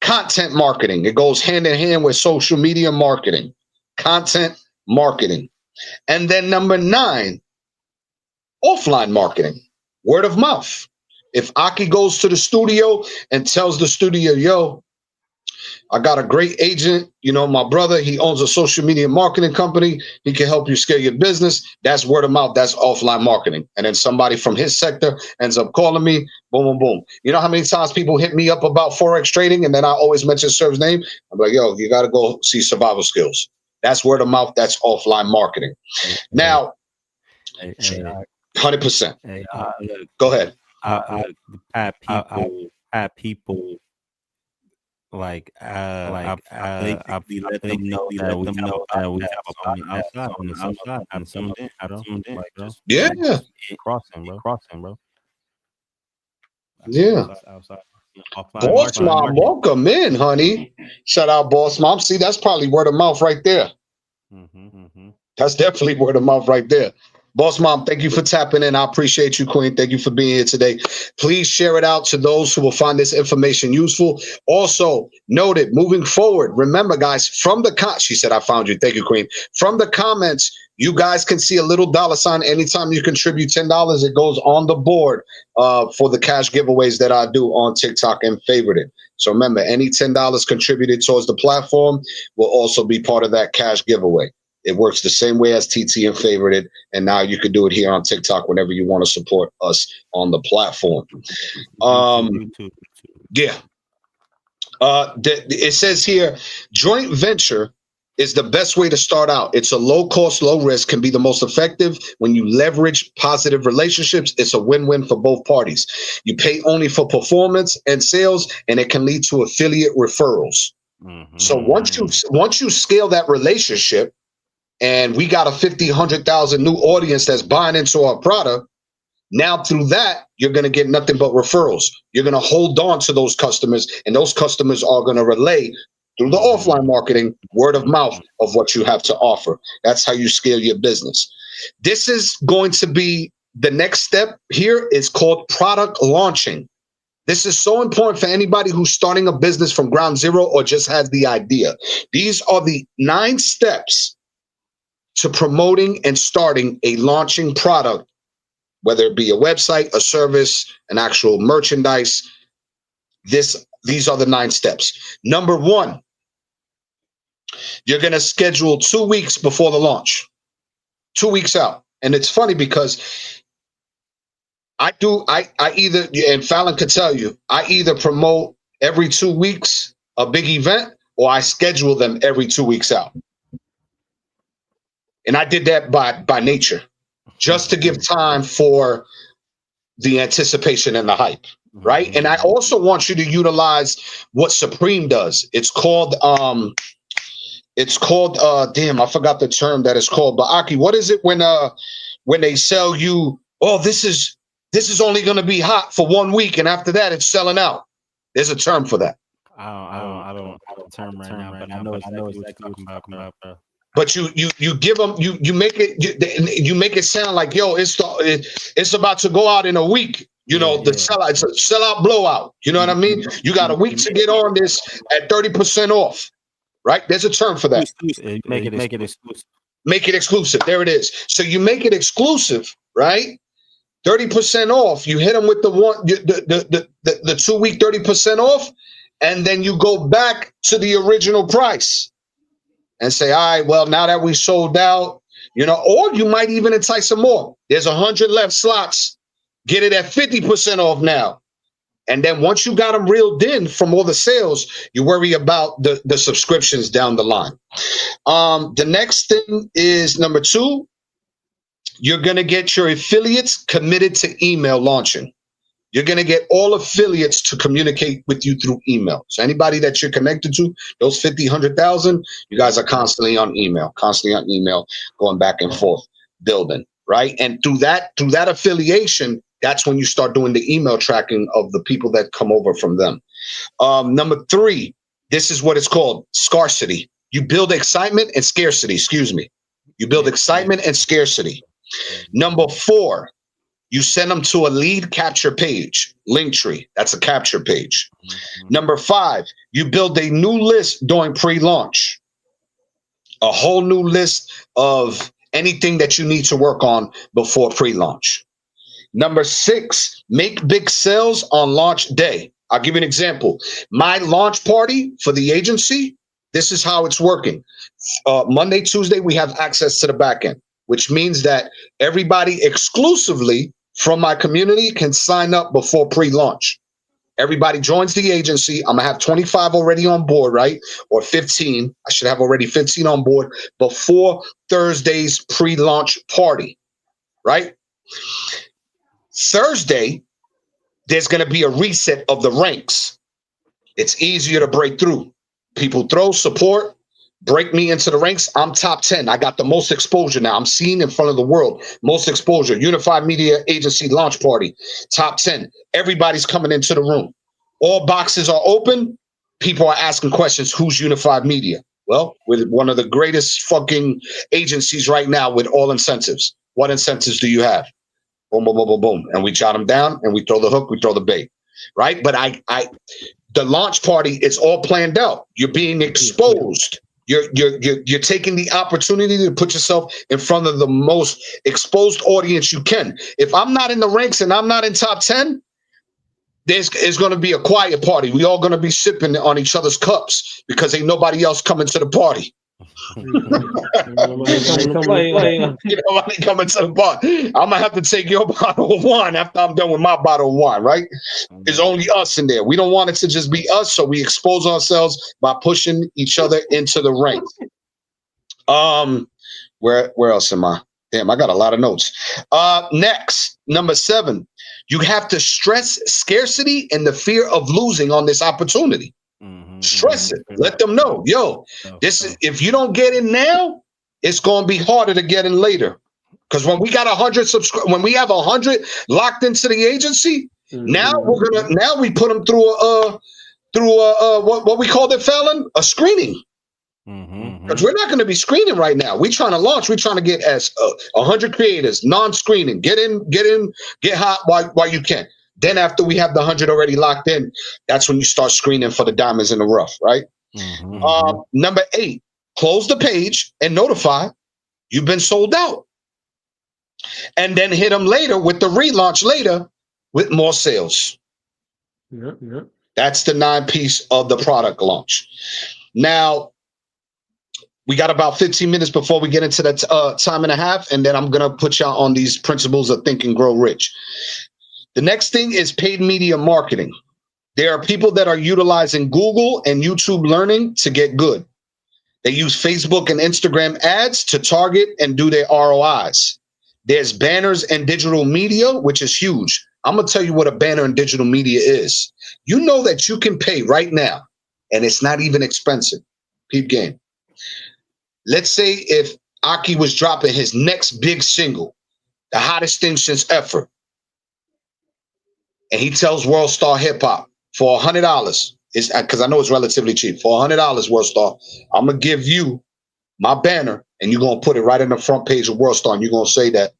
content marketing. It goes hand in hand with social media marketing. Content marketing. And then number 9, offline marketing. Word of mouth. If Aki goes to the studio and tells the studio, yo, I got a great agent, my brother, he owns a social media marketing company. He can help you scale your business. That's word of mouth. That's offline marketing. And then somebody from his sector ends up calling me, boom, boom, boom. You know how many times people hit me up about Forex trading and then I always mention Sir's name? I'm like, yo, you got to go see Survival Skills. That's word of mouth. That's offline marketing. Now, 100%. Go ahead. I people like let them know that we have a outside on the outside and some of them I don't like crossing bro. Yeah. Boss Mom, welcome in, honey. Shout out Boss Mom. See, that's probably word of mouth right there. That's definitely word of mouth right there. Boss Mom, thank you for tapping in. I appreciate you, Queen. Thank you for being here today. Please share it out to those who will find this information useful. Also, noted, moving forward, remember, guys, from the she said, I found you. Thank you, Queen. From the comments, you guys can see a little $ anytime you contribute $10. It goes on the board for the cash giveaways that I do on TikTok and Favorited. So remember, any $10 contributed towards the platform will also be part of that cash giveaway. It works the same way as TT and Favorited, and now you can do it here on TikTok whenever you want to support us on the platform. Yeah. It says here, joint venture is the best way to start out. It's a low cost, low risk, can be the most effective when you leverage positive relationships. It's a win-win for both parties. You pay only for performance and sales, and it can lead to affiliate referrals. So once you scale that relationship, and we got a 50, 100,000 new audience that's buying into our product, now through that, you're going to get nothing but referrals. You're going to hold on to those customers, and those customers are going to relay through the offline marketing, word of mouth of what you have to offer. That's how you scale your business. This is going to be the next step here. Is called product launching. This is so important for anybody who's starting a business from ground zero or just has the idea. These are the 9 steps to promoting and starting a launching product, whether it be a website, a service, an actual merchandise. These are the 9 steps. Number 1, you're going to schedule 2 weeks before the launch, 2 weeks out. And it's funny because I either, and Fallon could tell you, I either promote every 2 weeks a big event, or I schedule them every 2 weeks out. And I did that by nature, just to give time for the anticipation and the hype, right? And I also want you to utilize what Supreme does. It's called damn, I forgot the term that it's called. But Aki, what is it when they sell you, oh, this is only going to be hot for 1 week, and after that it's selling out? There's a term for that. I don't have a term right now, but I know exactly what you're talking about. But you give them, you make it sound like, yo, it's about to go out in a week. You know, the sellout blowout. You know what I mean? You got a week to get on this at 30% off, right? There's a term for that. Make it exclusive. Make it exclusive. There it is. So you make it exclusive, right? 30% off. You hit them with the 2 week 30% off, and then you go back to the original price and say, all right, well, now that we sold out, you know, or you might even entice them more. There's 100 left slots. Get it at 50% off now. And then once you got them reeled in from all the sales, you worry about the subscriptions down the line. The next thing is number 2, you're going to get your affiliates committed to email launching. You're going to get all affiliates to communicate with you through email. So anybody that you're connected to, those 50, 100,000, you guys are constantly on email, going back and forth, building, right? And through that affiliation, that's when you start doing the email tracking of the people that come over from them. Number 3, this is what it's called, scarcity. You build excitement and scarcity, You build excitement and scarcity. Number 4, you send them to a lead capture page, Linktree. That's a capture page. Number 5, you build a new list during pre-launch, a whole new list of anything that you need to work on before pre-launch. Number 6, make big sales on launch day. I'll give you an example. My launch party for the agency, this is how it's working. Monday, Tuesday, we have access to the back end, which means that everybody exclusively from my community can sign up before pre-launch. Everybody joins the agency. I'm going to have 25 already on board, right? Or 15. I should have already 15 on board before Thursday's pre-launch party, right? Thursday, there's going to be a reset of the ranks. It's easier to break through. People throw support, break me into the ranks. I'm top 10. I got the most exposure now. I'm seen in front of the world. Most exposure. Unified Media Agency launch party. Top 10. Everybody's coming into the room. All boxes are open. People are asking questions. Who's Unified Media? Well, we're one of the greatest fucking agencies right now with all incentives. What incentives do you have? Boom, boom, boom, boom, boom. And we jot them down and we throw the hook, we throw the bait. Right? But the launch party, it's all planned out. You're being exposed. You're taking the opportunity to put yourself in front of the most exposed audience you can. If I'm not in the ranks and I'm not in top 10, there's going to be a quiet party. We all going to be sipping on each other's cups because ain't nobody else coming to the party. Nobody coming to the bar. I'm gonna have to take your bottle of wine after I'm done with my bottle of wine, right? There's only us in there. We don't want it to just be us, so we expose ourselves by pushing each other into the ranks. Where else am I? Damn, I got a lot of notes. Next, number 7, you have to stress scarcity and the fear of losing on this opportunity. Stress it. Let them know, yo, this is, if you don't get in now, it's going to be harder to get in later. Because when we got 100 when we have 100 locked into the agency, now we put them through through what we called it, Fallon, a screening. Because we're not going to be screening right now. We're trying to launch. We're trying to get as 100 creators, non-screening. Get hot while you can. Then after we have the 100 already locked in, that's when you start screening for the diamonds in the rough, right? Number 8, close the page and notify you've been sold out. And then hit them later with the relaunch later with more sales. Yep. That's the 9 piece of the product launch. Now, we got about 15 minutes before we get into that time and a half, and then I'm going to put y'all on these principles of Think and Grow Rich. The next thing is paid media marketing. There are people that are utilizing Google and YouTube Learning to get good. They use Facebook and Instagram ads to target and do their ROIs. There's banners and digital media, which is huge. I'm going to tell you what a banner and digital media is. You know that you can pay right now, and it's not even expensive. Peep game. Let's say if Aki was dropping his next big single, the hottest thing since Effort, and he tells World Star Hip Hop for $100, is because I know it's relatively cheap. For $100, World Star, I'm gonna give you my banner, and you're gonna put it right in the front page of World Star, and you're gonna say that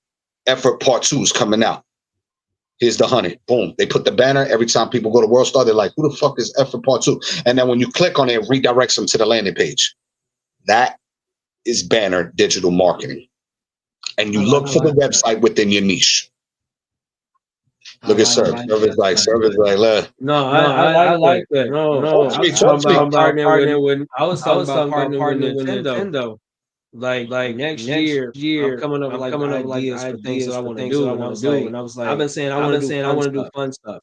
Effort Part 2 is coming out. Here's the 100. Boom. They put the banner. Every time people go to World Star, they're like, who the fuck is Effort Part 2? And then when you click on it, it redirects them to the landing page. That is banner digital marketing. And you look for the website within your niche. Look at Serve. Service like. No, I like that. No. I was talking about partnering with Nintendo. Like next year, I'm coming up with ideas for things that I want to do. And I was like, I've been saying I want to do fun stuff.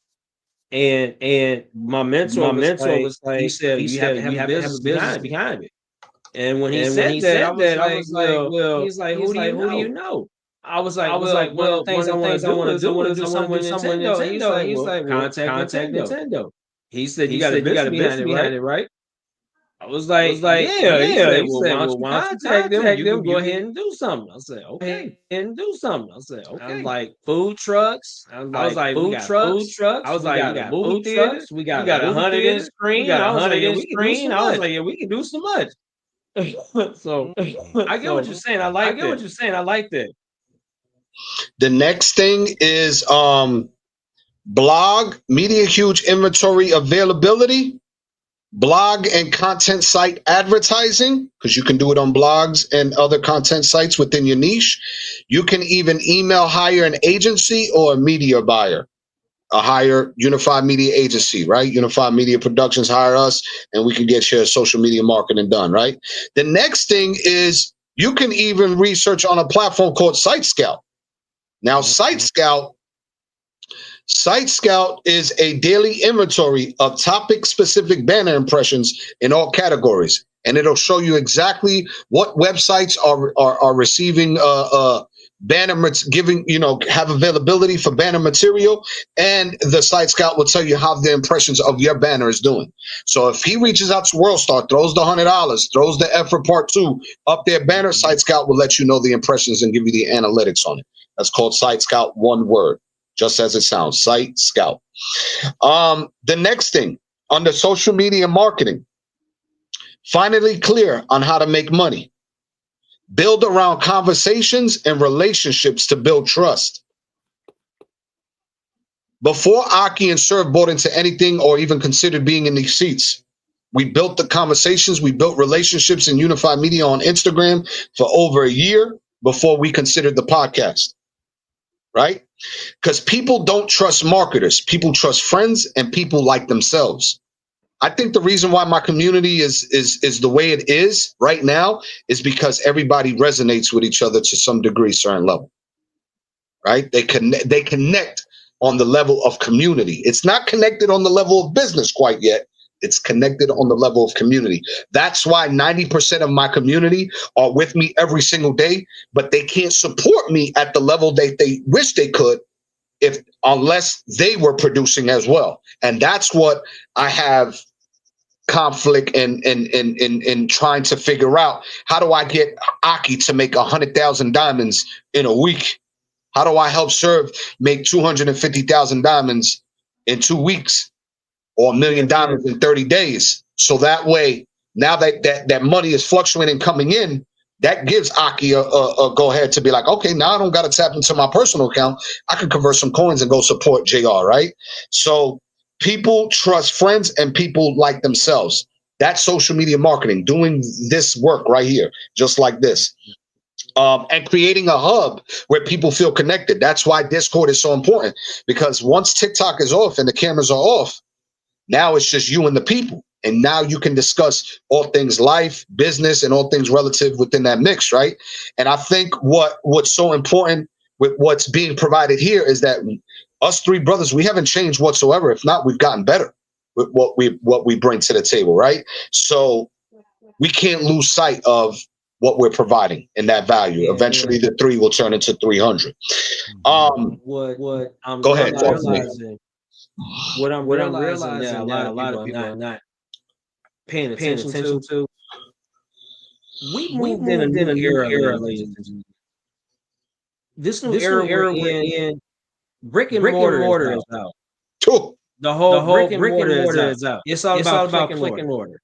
And my mentor was like, he said you have to have a business behind it. And when he said that, I was like, well, he's like, who do you know? I was like, one of the things I want to do something with Nintendo. He's like, contact Nintendo. He said, you got a business behind it, right? I was like, yeah. He said, well, why don't you contact them? You can go ahead and do something. I said, okay. And do something. I said, okay. I was like, food trucks. I was like, food trucks. I was like, we got movie theaters. We got 100 in screen. I was like, yeah, we can do so much. So I get what you're saying. I like that. The next thing is blog, media huge inventory availability, blog and content site advertising, because you can do it on blogs and other content sites within your niche. You can even email hire an agency or a media buyer. A hire Unified Media Agency, right? Unified Media Productions hire us, and we can get your social media marketing done, right? The next thing is you can even research on a platform called Site Scout. Now, Site Scout is a daily inventory of topic-specific banner impressions in all categories, and it'll show you exactly what websites are receiving banner have availability for banner material, and the Site Scout will tell you how the impressions of your banner is doing. So if he reaches out to World Star, throws the $100, throws the Effort Part 2 up their banner, Site Scout will let you know the impressions and give you the analytics on it. That's called Site Scout, one word, just as it sounds, Site Scout. The next thing, under social media marketing, finally clear on how to make money. Build around conversations and relationships to build trust. Before Aki and Serve bought into anything or even considered being in these seats, we built the conversations, we built relationships in Unified Media on Instagram for over a year before we considered the podcast, right? Because people don't trust marketers. People trust friends and people like themselves. I think the reason why my community is the way it is right now is because everybody resonates with each other to some degree, certain level, right? They connect on the level of community. It's not connected on the level of business quite yet. It's connected on the level of community. That's why 90% of my community are with me every single day, but they can't support me at the level they wish they could unless they were producing as well. And that's what I have conflict in trying to figure out. How do I get Aki to make 100,000 diamonds in a week? How do I help Serve make 250,000 diamonds in 2 weeks or $1 million in 30 days. So that way, now that money is fluctuating coming in, that gives Aki a go ahead to be like, okay, now I don't got to tap into my personal account. I can convert some coins and go support JR, right? So people trust friends and people like themselves. That's social media marketing, doing this work right here, just like this. And creating a hub where people feel connected. That's why Discord is so important, because once TikTok is off and the cameras are off, now it's just you and the people. And now you can discuss all things life, business, and all things relative within that mix, right? And I think what's so important with what's being provided here is that us three brothers, we haven't changed whatsoever. If not, we've gotten better with what we bring to the table, right? So we can't lose sight of what we're providing and that value. Eventually, the 3 will turn into 300. What I'm Go ahead. realizing, what I'm realizing now, a lot of people are not paying attention to. We moved in a new era, ladies and gentlemen. This new era we're in, brick and mortar is out. The whole brick and mortar is out. It's all about click and order.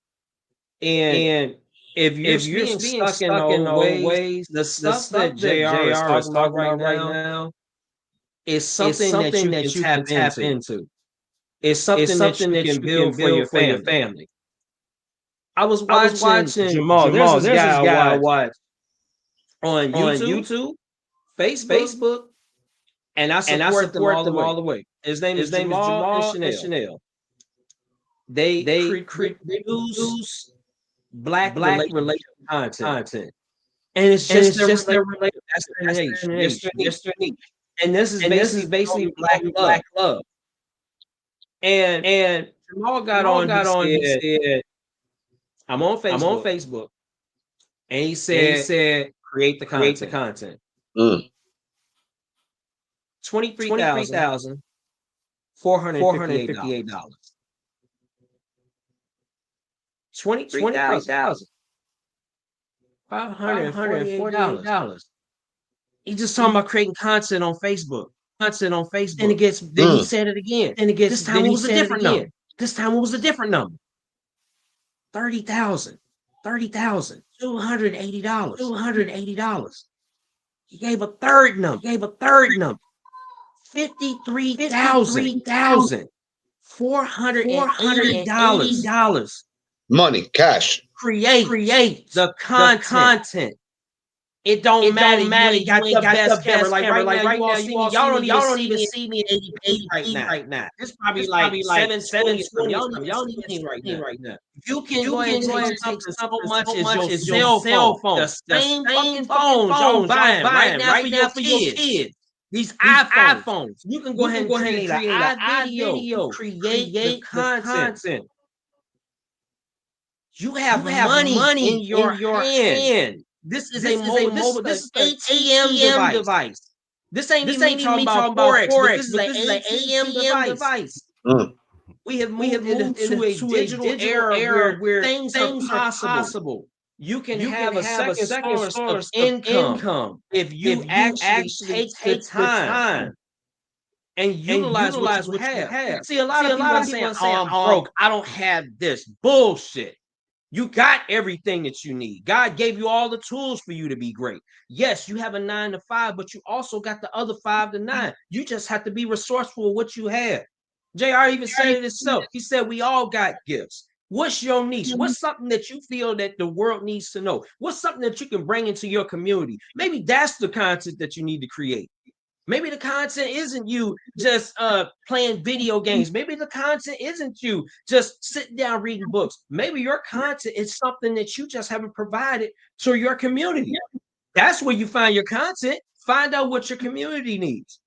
And if you're being stuck in old ways, the stuff that JR is talking about right now is something that you can tap into. It's something that you can build for your family. I was watching Jamal. There's this guy I watch on YouTube, Facebook, and I support them all the way. His name is Jamal and Chanel. They produce black related content. And it's just their related. That's their niche. And this is basically black love. And Jamal got on and said, I'm on Facebook. And he said create the content. $23,458. $23,548. He's just talking about creating content on Facebook. And it gets, then he said it again. And it gets, this time it was a different number. This time it was a different number. $30,000. $280. He gave a third number. $53,480. Money, cash. Create the content. It don't matter. You got the best camera. Like right now, y'all don't even see me at 80p right now. It's probably like 720. Y'all don't even see me right now. You can go ahead and take something so much as your cell phone. The same fucking phones y'all buying right now for your kids. These iPhones. You can go ahead and create an iVideo. Create the content. You have money in your hand. This is an ATM device. This ain't me talking about Forex. This is an ATM device. We have moved into a digital era where things are possible. You can have a second source of income if you actually take the time and utilize what you have. See, a lot of people are saying, "Oh, I'm broke. I don't have this." Bullshit. You got everything that you need. God gave you all the tools for you to be great. Yes, you have a 9 to 5, but you also got the other 5 to 9. You just have to be resourceful with what you have. JR even said it himself. He said, we all got gifts. What's your niche? What's something that you feel that the world needs to know? What's something that you can bring into your community? Maybe that's the content that you need to create. Maybe the content isn't you just playing video games. Maybe the content isn't you just sitting down reading books. Maybe your content is something that you just haven't provided to your community. That's where you find your content. Find out what your community needs.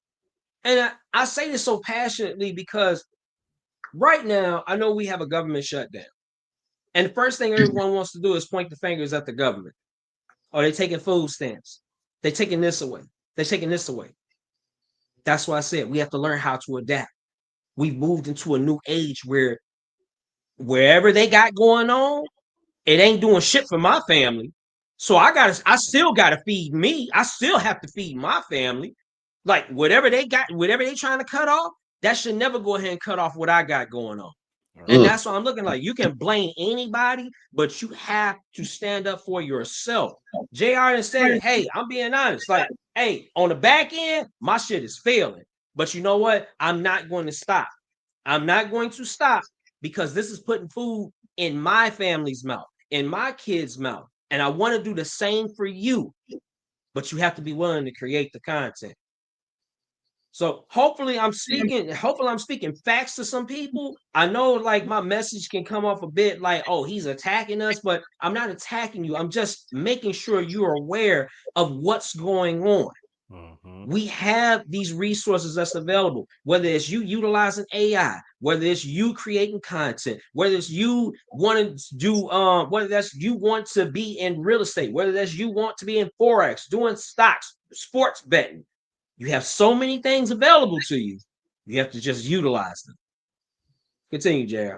And I say this so passionately because right now, I know we have a government shutdown. And the first thing everyone wants to do is point the fingers at the government. Or they're taking food stamps. They're taking this away. They're taking this away. That's why I said we have to learn how to adapt. We've moved into a new age where wherever they got going on, it ain't doing shit for my family. So I still gotta feed me. I still have to feed my family. Like whatever they got, whatever they trying to cut off, that should never go ahead and cut off what I got going on. And that's what I'm looking like. You can blame anybody, but you have to stand up for yourself. JR said, hey, I'm being honest. Like, hey, on the back end, my shit is failing. But you know what? I'm not going to stop. I'm not going to stop because this is putting food in my family's mouth, in my kids' mouth. And I want to do the same for you. But you have to be willing to create the content. So hopefully I'm speaking facts to some people. I know like my message can come off a bit like, oh, he's attacking us, but I'm not attacking you. I'm just making sure you're aware of what's going on. We have these resources that's available, whether it's you utilizing AI, whether it's you creating content, whether it's you wanting to do whether that's you want to be in real estate, whether that's you want to be in Forex, doing stocks, sports betting. You have so many things available to you. You have to just utilize them. Continue, JR.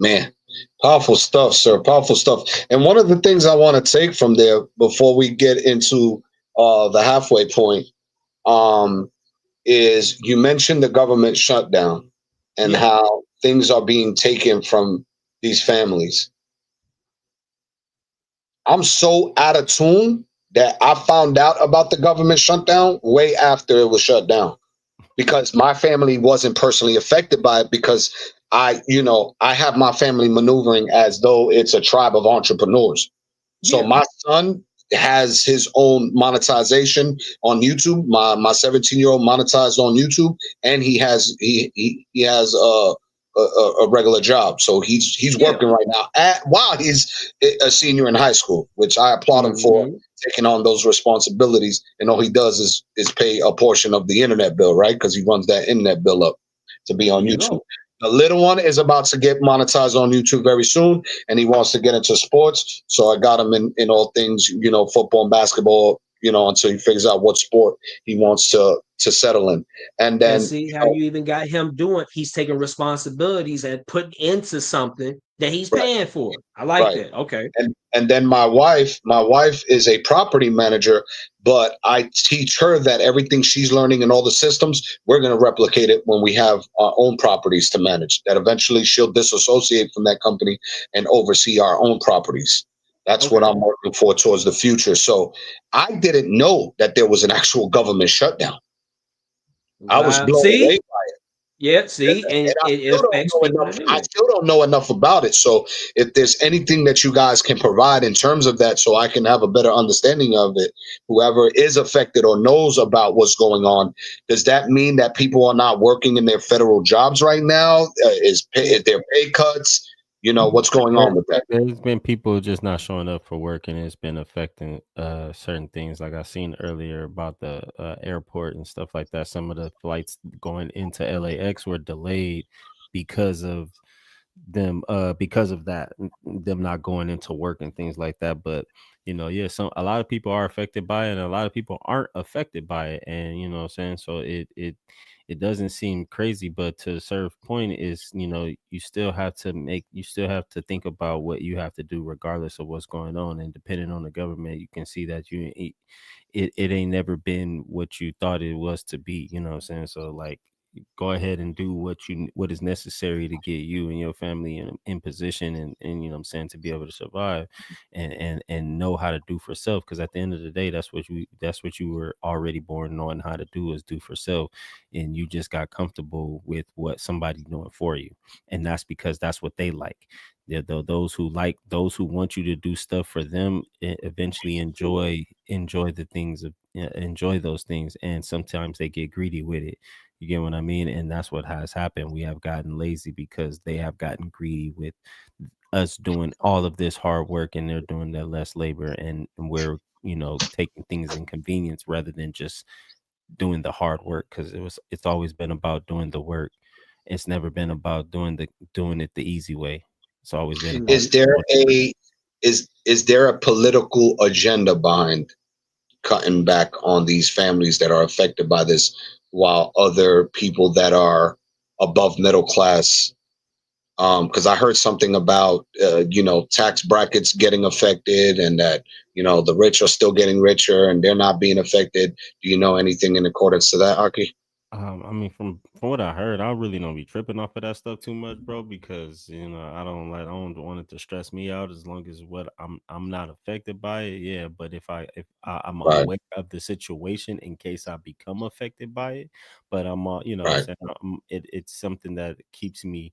Man, powerful stuff, sir. Powerful stuff. And one of the things I want to take from there before we get into the halfway point is you mentioned the government shutdown and how things are being taken from these families. I'm so out of tune that I found out about the government shutdown way after it was shut down, because my family wasn't personally affected by it, because I have my family maneuvering as though it's a tribe of entrepreneurs. So my son has his own monetization on YouTube. My 17-year-old monetized on YouTube, and he has a regular job. So he's working right now while he's a senior in high school, which I applaud him for taking on those responsibilities. And all he does is pay a portion of the internet bill, right? Because he runs that internet bill up to be on YouTube. The little one is about to get monetized on YouTube very soon, and he wants to get into sports. So I got him in all things, football and basketball, until he figures out what sport he wants to settle in. And then see how you even got him doing. He's taking responsibilities and putting into something that he's paying for. I like that. Okay. And then my wife is a property manager, but I teach her that everything she's learning and all the systems, we're going to replicate it when we have our own properties to manage. That eventually she'll disassociate from that company and oversee our own properties. That's what I'm working for towards the future. So I didn't know that there was an actual government shutdown. I was blown away by it. Yeah, see, and it affects people. I still don't know enough about it. So if there's anything that you guys can provide in terms of that, so I can have a better understanding of it, whoever is affected or knows about what's going on, does that mean that people are not working in their federal jobs right now? Is there pay cuts? What's going on with that? There's been people just not showing up for work, and it's been affecting certain things. Like I seen earlier about the airport and stuff like that. Some of the flights going into LAX were delayed because of them, because of that, them not going into work and things like that. But a lot of people are affected by it, and a lot of people aren't affected by it. And what I'm saying, so it doesn't seem crazy, but to a certain point is, you still have to think about what you have to do regardless of what's going on. And depending on the government, you can see that it ain't never been what you thought it was to be, what I'm saying? So like, go ahead and do what is necessary to get you and your family in position and what I'm saying, to be able to survive and know how to do for self, because at the end of the day, that's what you were already born knowing how to do, is do for self. And you just got comfortable with what somebody's doing for you, and that's because that's what they like. Those who want you to do stuff for them eventually enjoy the things enjoy those things, and sometimes they get greedy with it. You get what I mean? And that's what has happened. We have gotten lazy because they have gotten greedy with us doing all of this hard work, and they're doing their less labor, and we're taking things in convenience rather than just doing the hard work, because it's always been about doing the work. It's never been about doing it the easy way. It's always been. Is there a political agenda behind cutting back on these families that are affected by this, while other people that are above middle class? Because I heard something about tax brackets getting affected, and that the rich are still getting richer and they're not being affected. Do you know anything in accordance to that, Aki? I mean, from what I heard, I really don't be tripping off of that stuff too much, bro, because I don't want it to stress me out as long as what I'm not affected by it. Yeah, but I'm Right, aware of the situation in case I become affected by it, but I'm right. saying it's something that keeps me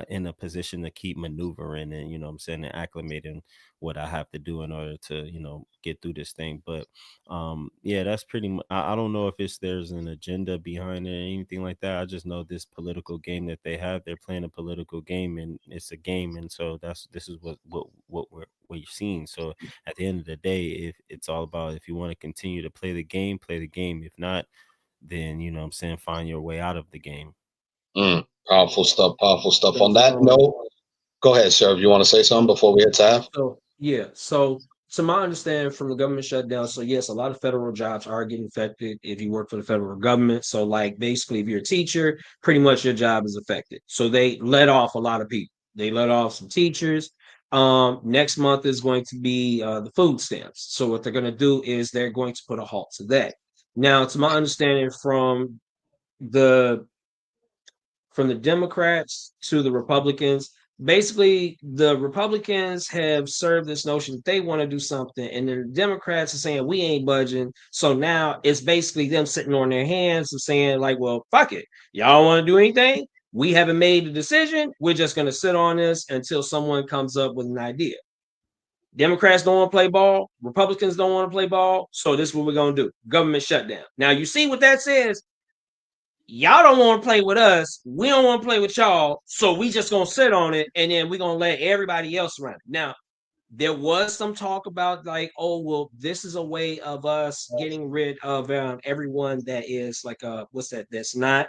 in a position to keep maneuvering and I'm saying and acclimating what I have to do in order to get through this thing. But yeah, that's pretty much. I don't know if there's an agenda behind it or anything like that. I just know this political game that they have. They're playing a political game, and it's a game, and so this is what you're seeing. So at the end of the day, if it's all about if you want to continue to play the game, play the game. If not, then what I'm saying find your way out of the game. Powerful stuff. Powerful stuff. On Because that note, go ahead, sir. If you want to say something before we hit tab. so to my understanding from the government shutdown, so yes, a lot of federal jobs are getting affected if you work for the federal government. So like basically if you're a teacher, pretty much your job is affected. So they let off a lot of people. They let off some teachers. Next month is going to be the food stamps. So what they're going to do is they're going to put a halt to that. Now, to my understanding the from the Democrats to the Republicans, basically the Republicans have served this notion that they want to do something, and the Democrats are saying we ain't budging. So now it's basically them sitting on their hands and saying, like, well, fuck it. Y'all want to do anything? We haven't made a decision. We're just going to sit on this until someone comes up with an idea. Democrats don't want to play ball. Republicans don't want to play ball. So this is what we're going to do. Government shutdown. Now, you see what that says? Y'all don't want to play with us. We don't want to play with y'all. So we just going to sit on it, and then we're going to let everybody else run it. Now, there was some talk about like, oh, well, this is a way of us getting rid of everyone that is like, what's that? That's not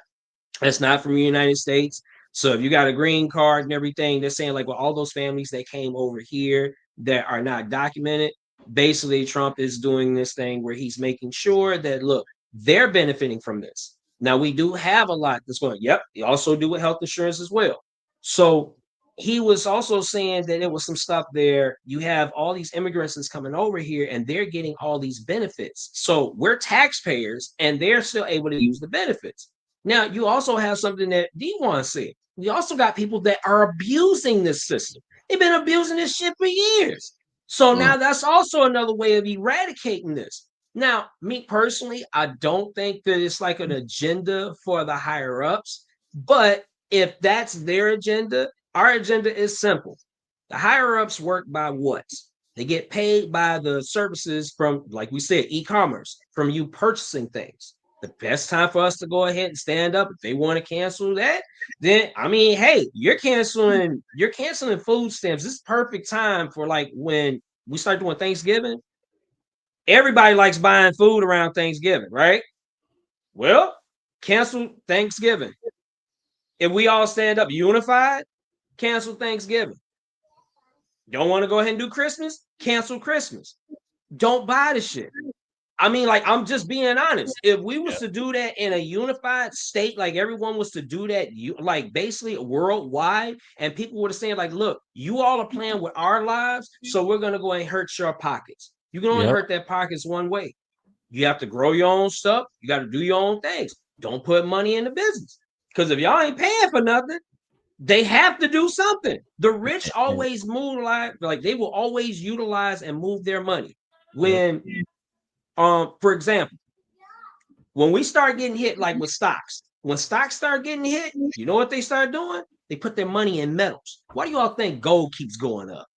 from the United States. So if you got a green card and everything, they're saying like, well, all those families that came over here that are not documented, basically Trump is doing this thing where he's making sure that, look, they're benefiting from this. Now we do have a lot that's going. Yep, we also do with health insurance as well. So he was also saying that there was some stuff there. You have all these immigrants that's coming over here, and they're getting all these benefits. So we're taxpayers, and they're still able to use the benefits. Now you also have something that D1 said. We also got people that are abusing this system. They've been abusing this shit for years. So now that's also another way of eradicating this. Now, me personally, I don't think that it's like an agenda for the higher ups, but if that's their agenda, our agenda is simple. The higher ups work by what? They get paid by the services from, like we said, e-commerce, from you purchasing things. The best time for us to go ahead and stand up if they want to cancel that, then I mean, hey, you're canceling food stamps. This is perfect time for like when we start doing Thanksgiving. Everybody likes buying food around Thanksgiving, right? Well, cancel Thanksgiving. If we all stand up unified, cancel Thanksgiving. Don't want to go ahead and do Christmas? Cancel Christmas. Don't buy the shit. I mean, like, I'm just being honest. If we was to do that in a unified state, like everyone was to do that, like basically worldwide, and people would have said, like, look, you all are playing with our lives, so we're gonna go and hurt your pockets. You can only hurt their pockets one way. You have to grow your own stuff. You got to do your own things. Don't put money in the business. Because if y'all ain't paying for nothing, they have to do something. The rich always move like they will always utilize and move their money. When for example, when we start getting hit like with stocks, when stocks start getting hit, you know what they start doing? They put their money in metals. Why do you all think gold keeps going up?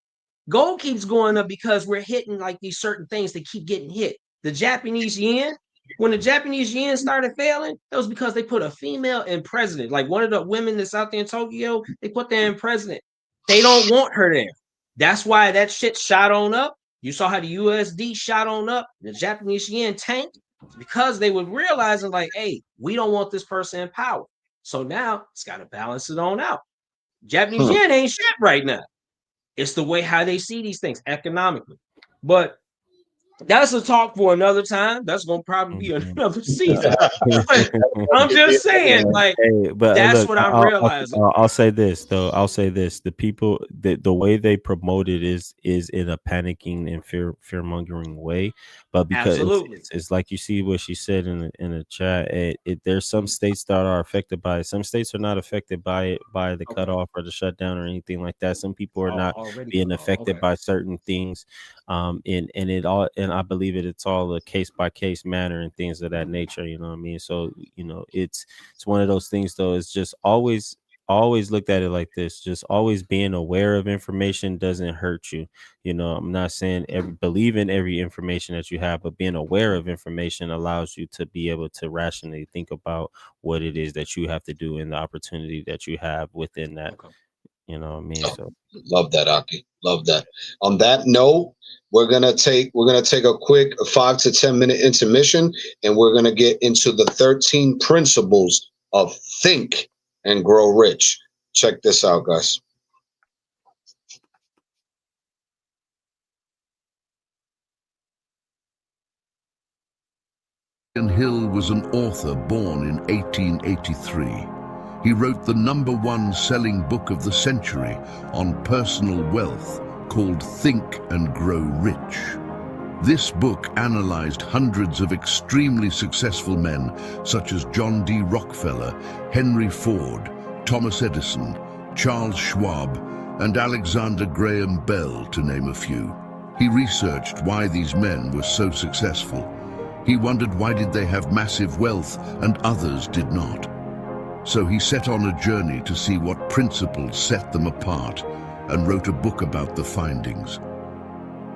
Gold keeps going up because we're hitting like these certain things that keep getting hit. The Japanese yen, when the Japanese yen started failing, that was because they put a female in president. Like one of the women that's out there in Tokyo, they put there in president. They don't want her there. That's why that shit shot on up. You saw how the USD shot on up. The Japanese yen tanked because they were realizing like, hey, we don't want this person in power. So now it's got to balance it on out. Japanese yen ain't shit right now. It's the way how they see these things economically. But that's a talk for another time. That's gonna probably be another season. I'm just saying, like, but that's look, what I'm realizing. I'll say this though. I'll say this: the people, the way they promote it is in a panicking and fear mongering way. But because Absolutely. it's like you see what she said in the chat. There's some states that are affected by it. Some states are not affected by it, by the cutoff or the shutdown or anything like that. Some people are not being affected by certain things. And I believe it's all a case by case matter and things of that nature. You know what I mean? So it's one of those things though. It's just always looked at it like this. Just always being aware of information doesn't hurt you. I'm not saying believe in every information that you have, but being aware of information allows you to be able to rationally think about what it is that you have to do and the opportunity that you have within that. You know what I mean? So love that, Aki. Love that. On that note, we're gonna take a quick 5 to 10 minute intermission, and we're gonna get into the 13 principles of Think and Grow Rich. Check this out, guys. Hill was an author born in 1883. He wrote the #1 selling book of the century on personal wealth called Think and Grow Rich. This book analyzed hundreds of extremely successful men such as John D. Rockefeller, Henry Ford, Thomas Edison, Charles Schwab, and Alexander Graham Bell, to name a few. He researched why these men were so successful. He wondered why did they have massive wealth and others did not. So he set on a journey to see what principles set them apart and wrote a book about the findings.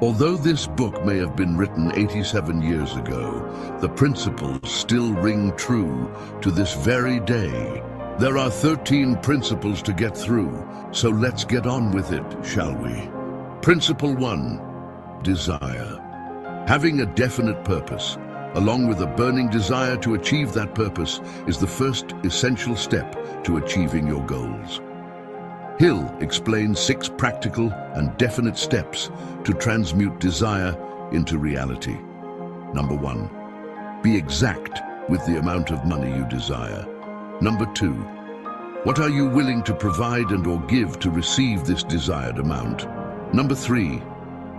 Although this book may have been written 87 years ago, the principles still ring true to this very day. There are 13 principles to get through, so let's get on with it, shall we? Principle 1, desire. Having a definite purpose, along with a burning desire to achieve that purpose, is the first essential step to achieving your goals. Hill explains 6 practical and definite steps to transmute desire into reality. Number 1, be exact with the amount of money you desire. Number 2, what are you willing to provide and or give to receive this desired amount? Number 3,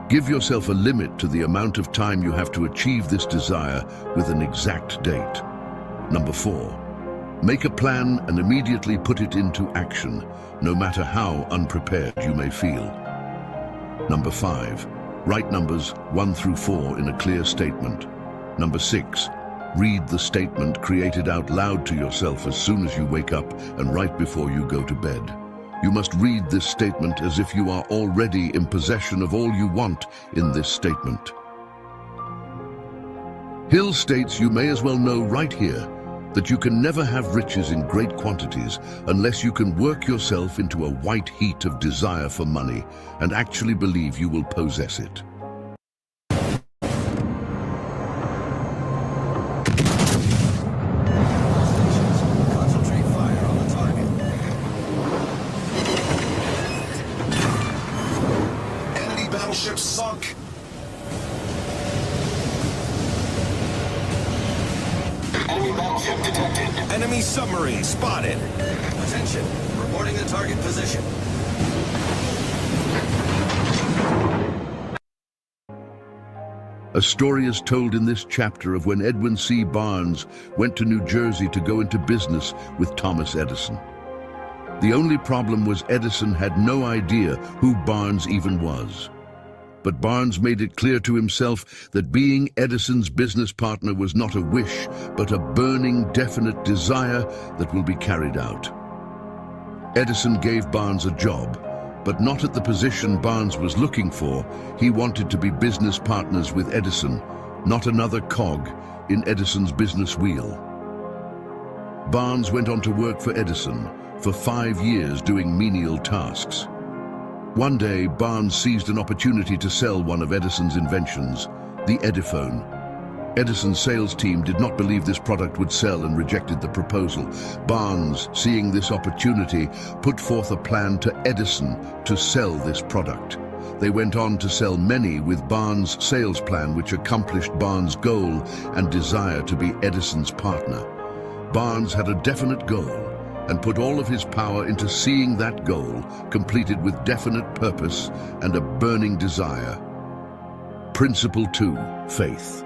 give yourself a limit to the amount of time you have to achieve this desire with an exact date. Number 4, make a plan and immediately put it into action, no matter how unprepared you may feel. Number 5, write numbers 1 through 4 in a clear statement. Number 6, read the statement created out loud to yourself as soon as you wake up and right before you go to bed. You must read this statement as if you are already in possession of all you want in this statement. Hill states you may as well know right here that you can never have riches in great quantities unless you can work yourself into a white heat of desire for money and actually believe you will possess it. Battleship sunk. Enemy battleship detected. Enemy submarine spotted. Attention, reporting the target position. A story is told in this chapter of when Edwin C. Barnes went to New Jersey to go into business with Thomas Edison. The only problem was Edison had no idea who Barnes even was. But Barnes made it clear to himself that being Edison's business partner was not a wish, but a burning, definite desire that will be carried out. Edison gave Barnes a job, but not at the position Barnes was looking for. He wanted to be business partners with Edison, not another cog in Edison's business wheel. Barnes went on to work for Edison for 5 years doing menial tasks. One day, Barnes seized an opportunity to sell one of Edison's inventions, the Ediphone. Edison's sales team did not believe this product would sell and rejected the proposal. Barnes, seeing this opportunity, put forth a plan to Edison to sell this product. They went on to sell many with Barnes' sales plan, which accomplished Barnes' goal and desire to be Edison's partner. Barnes had a definite goal and put all of his power into seeing that goal completed with definite purpose and a burning desire. Principle 2, faith.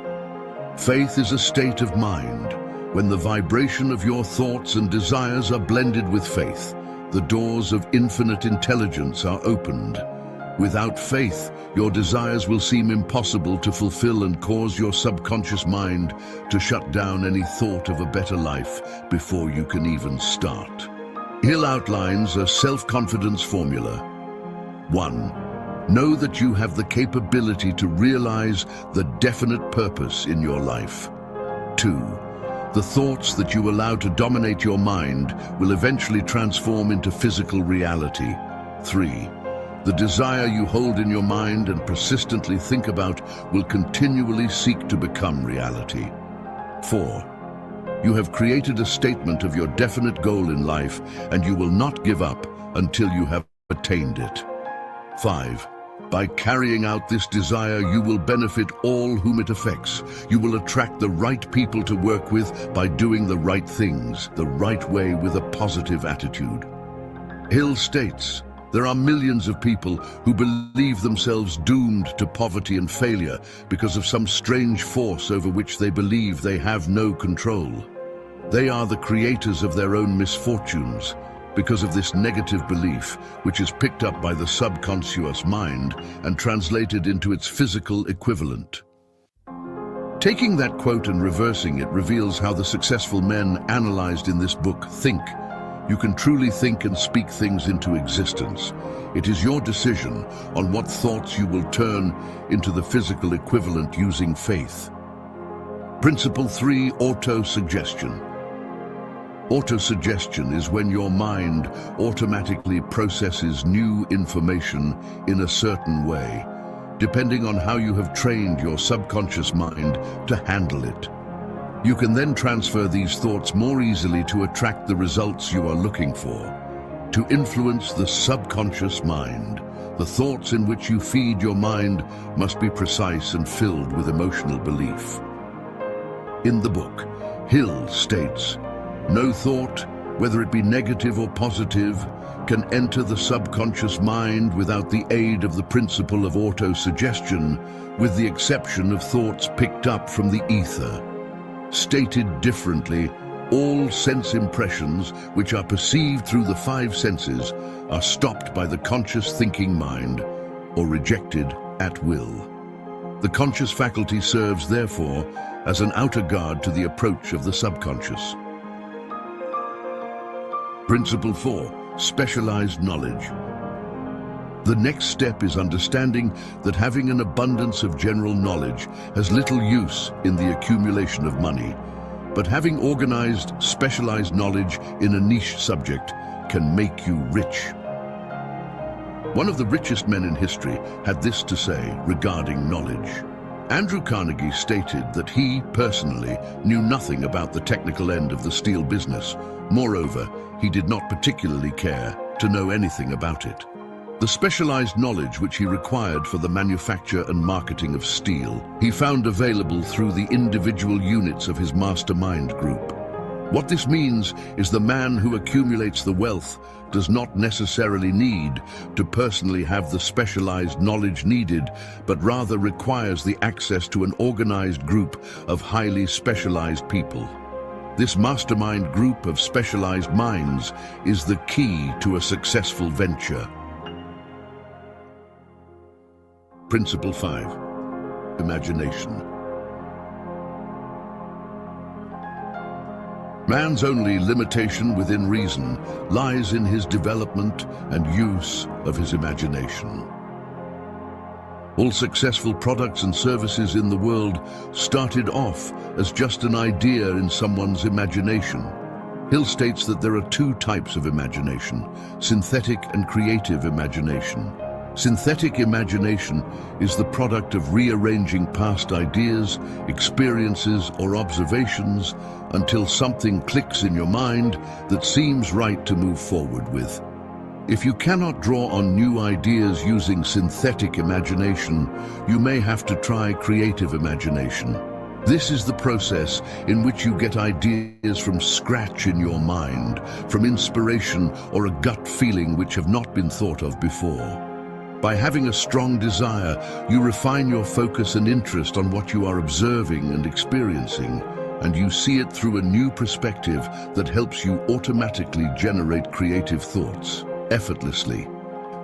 Faith is a state of mind. When the vibration of your thoughts and desires are blended with faith, the doors of infinite intelligence are opened. Without faith, your desires will seem impossible to fulfill and cause your subconscious mind to shut down any thought of a better life before you can even start. Hill outlines a self-confidence formula. 1. Know that you have the capability to realize the definite purpose in your life. 2. The thoughts that you allow to dominate your mind will eventually transform into physical reality. 3. The desire you hold in your mind and persistently think about will continually seek to become reality. 4. You have created a statement of your definite goal in life, and you will not give up until you have attained it. 5. By carrying out this desire, you will benefit all whom it affects. You will attract the right people to work with by doing the right things, the right way, with a positive attitude. Hill states, there are millions of people who believe themselves doomed to poverty and failure because of some strange force over which they believe they have no control. They are the creators of their own misfortunes because of this negative belief, which is picked up by the subconscious mind and translated into its physical equivalent. Taking that quote and reversing it reveals how the successful men analyzed in this book think. You can truly think and speak things into existence. It is your decision on what thoughts you will turn into the physical equivalent using faith. Principle 3, autosuggestion. Autosuggestion is when your mind automatically processes new information in a certain way, depending on how you have trained your subconscious mind to handle it. You can then transfer these thoughts more easily to attract the results you are looking for. To influence the subconscious mind, the thoughts in which you feed your mind must be precise and filled with emotional belief. In the book, Hill states, no thought, whether it be negative or positive, can enter the subconscious mind without the aid of the principle of autosuggestion, with the exception of thoughts picked up from the ether. Stated differently, all sense impressions which are perceived through the 5 senses are stopped by the conscious thinking mind or rejected at will. The conscious faculty serves, therefore, as an outer guard to the approach of the subconscious. Principle 4, specialized knowledge. The next step is understanding that having an abundance of general knowledge has little use in the accumulation of money, but having organized, specialized knowledge in a niche subject can make you rich. One of the richest men in history had this to say regarding knowledge. Andrew Carnegie stated that he, personally, knew nothing about the technical end of the steel business. Moreover, he did not particularly care to know anything about it. The specialized knowledge which he required for the manufacture and marketing of steel, he found available through the individual units of his mastermind group. What this means is the man who accumulates the wealth does not necessarily need to personally have the specialized knowledge needed, but rather requires the access to an organized group of highly specialized people. This mastermind group of specialized minds is the key to a successful venture. Principle 5, imagination. Man's only limitation within reason lies in his development and use of his imagination. All successful products and services in the world started off as just an idea in someone's imagination. Hill states that there are 2 types of imagination, synthetic and creative imagination. Synthetic imagination is the product of rearranging past ideas, experiences, or observations until something clicks in your mind that seems right to move forward with. If you cannot draw on new ideas using synthetic imagination, you may have to try creative imagination. This is the process in which you get ideas from scratch in your mind, from inspiration or a gut feeling which have not been thought of before. By having a strong desire, you refine your focus and interest on what you are observing and experiencing, and you see it through a new perspective that helps you automatically generate creative thoughts, effortlessly.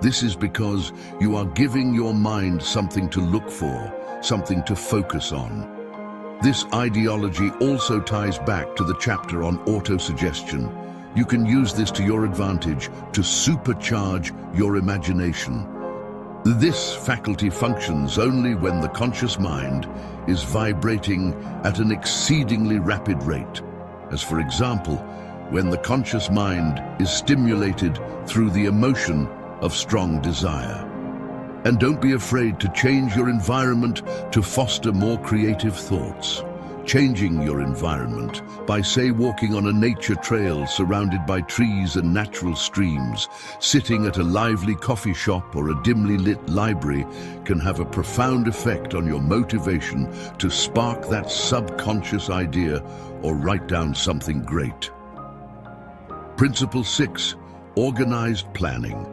This is because you are giving your mind something to look for, something to focus on. This ideology also ties back to the chapter on autosuggestion. You can use this to your advantage to supercharge your imagination. This faculty functions only when the conscious mind is vibrating at an exceedingly rapid rate, as for example, when the conscious mind is stimulated through the emotion of strong desire. And don't be afraid to change your environment to foster more creative thoughts. Changing your environment by, say, walking on a nature trail surrounded by trees and natural streams, sitting at a lively coffee shop or a dimly lit library can have a profound effect on your motivation to spark that subconscious idea or write down something great. Principle 6, organized planning.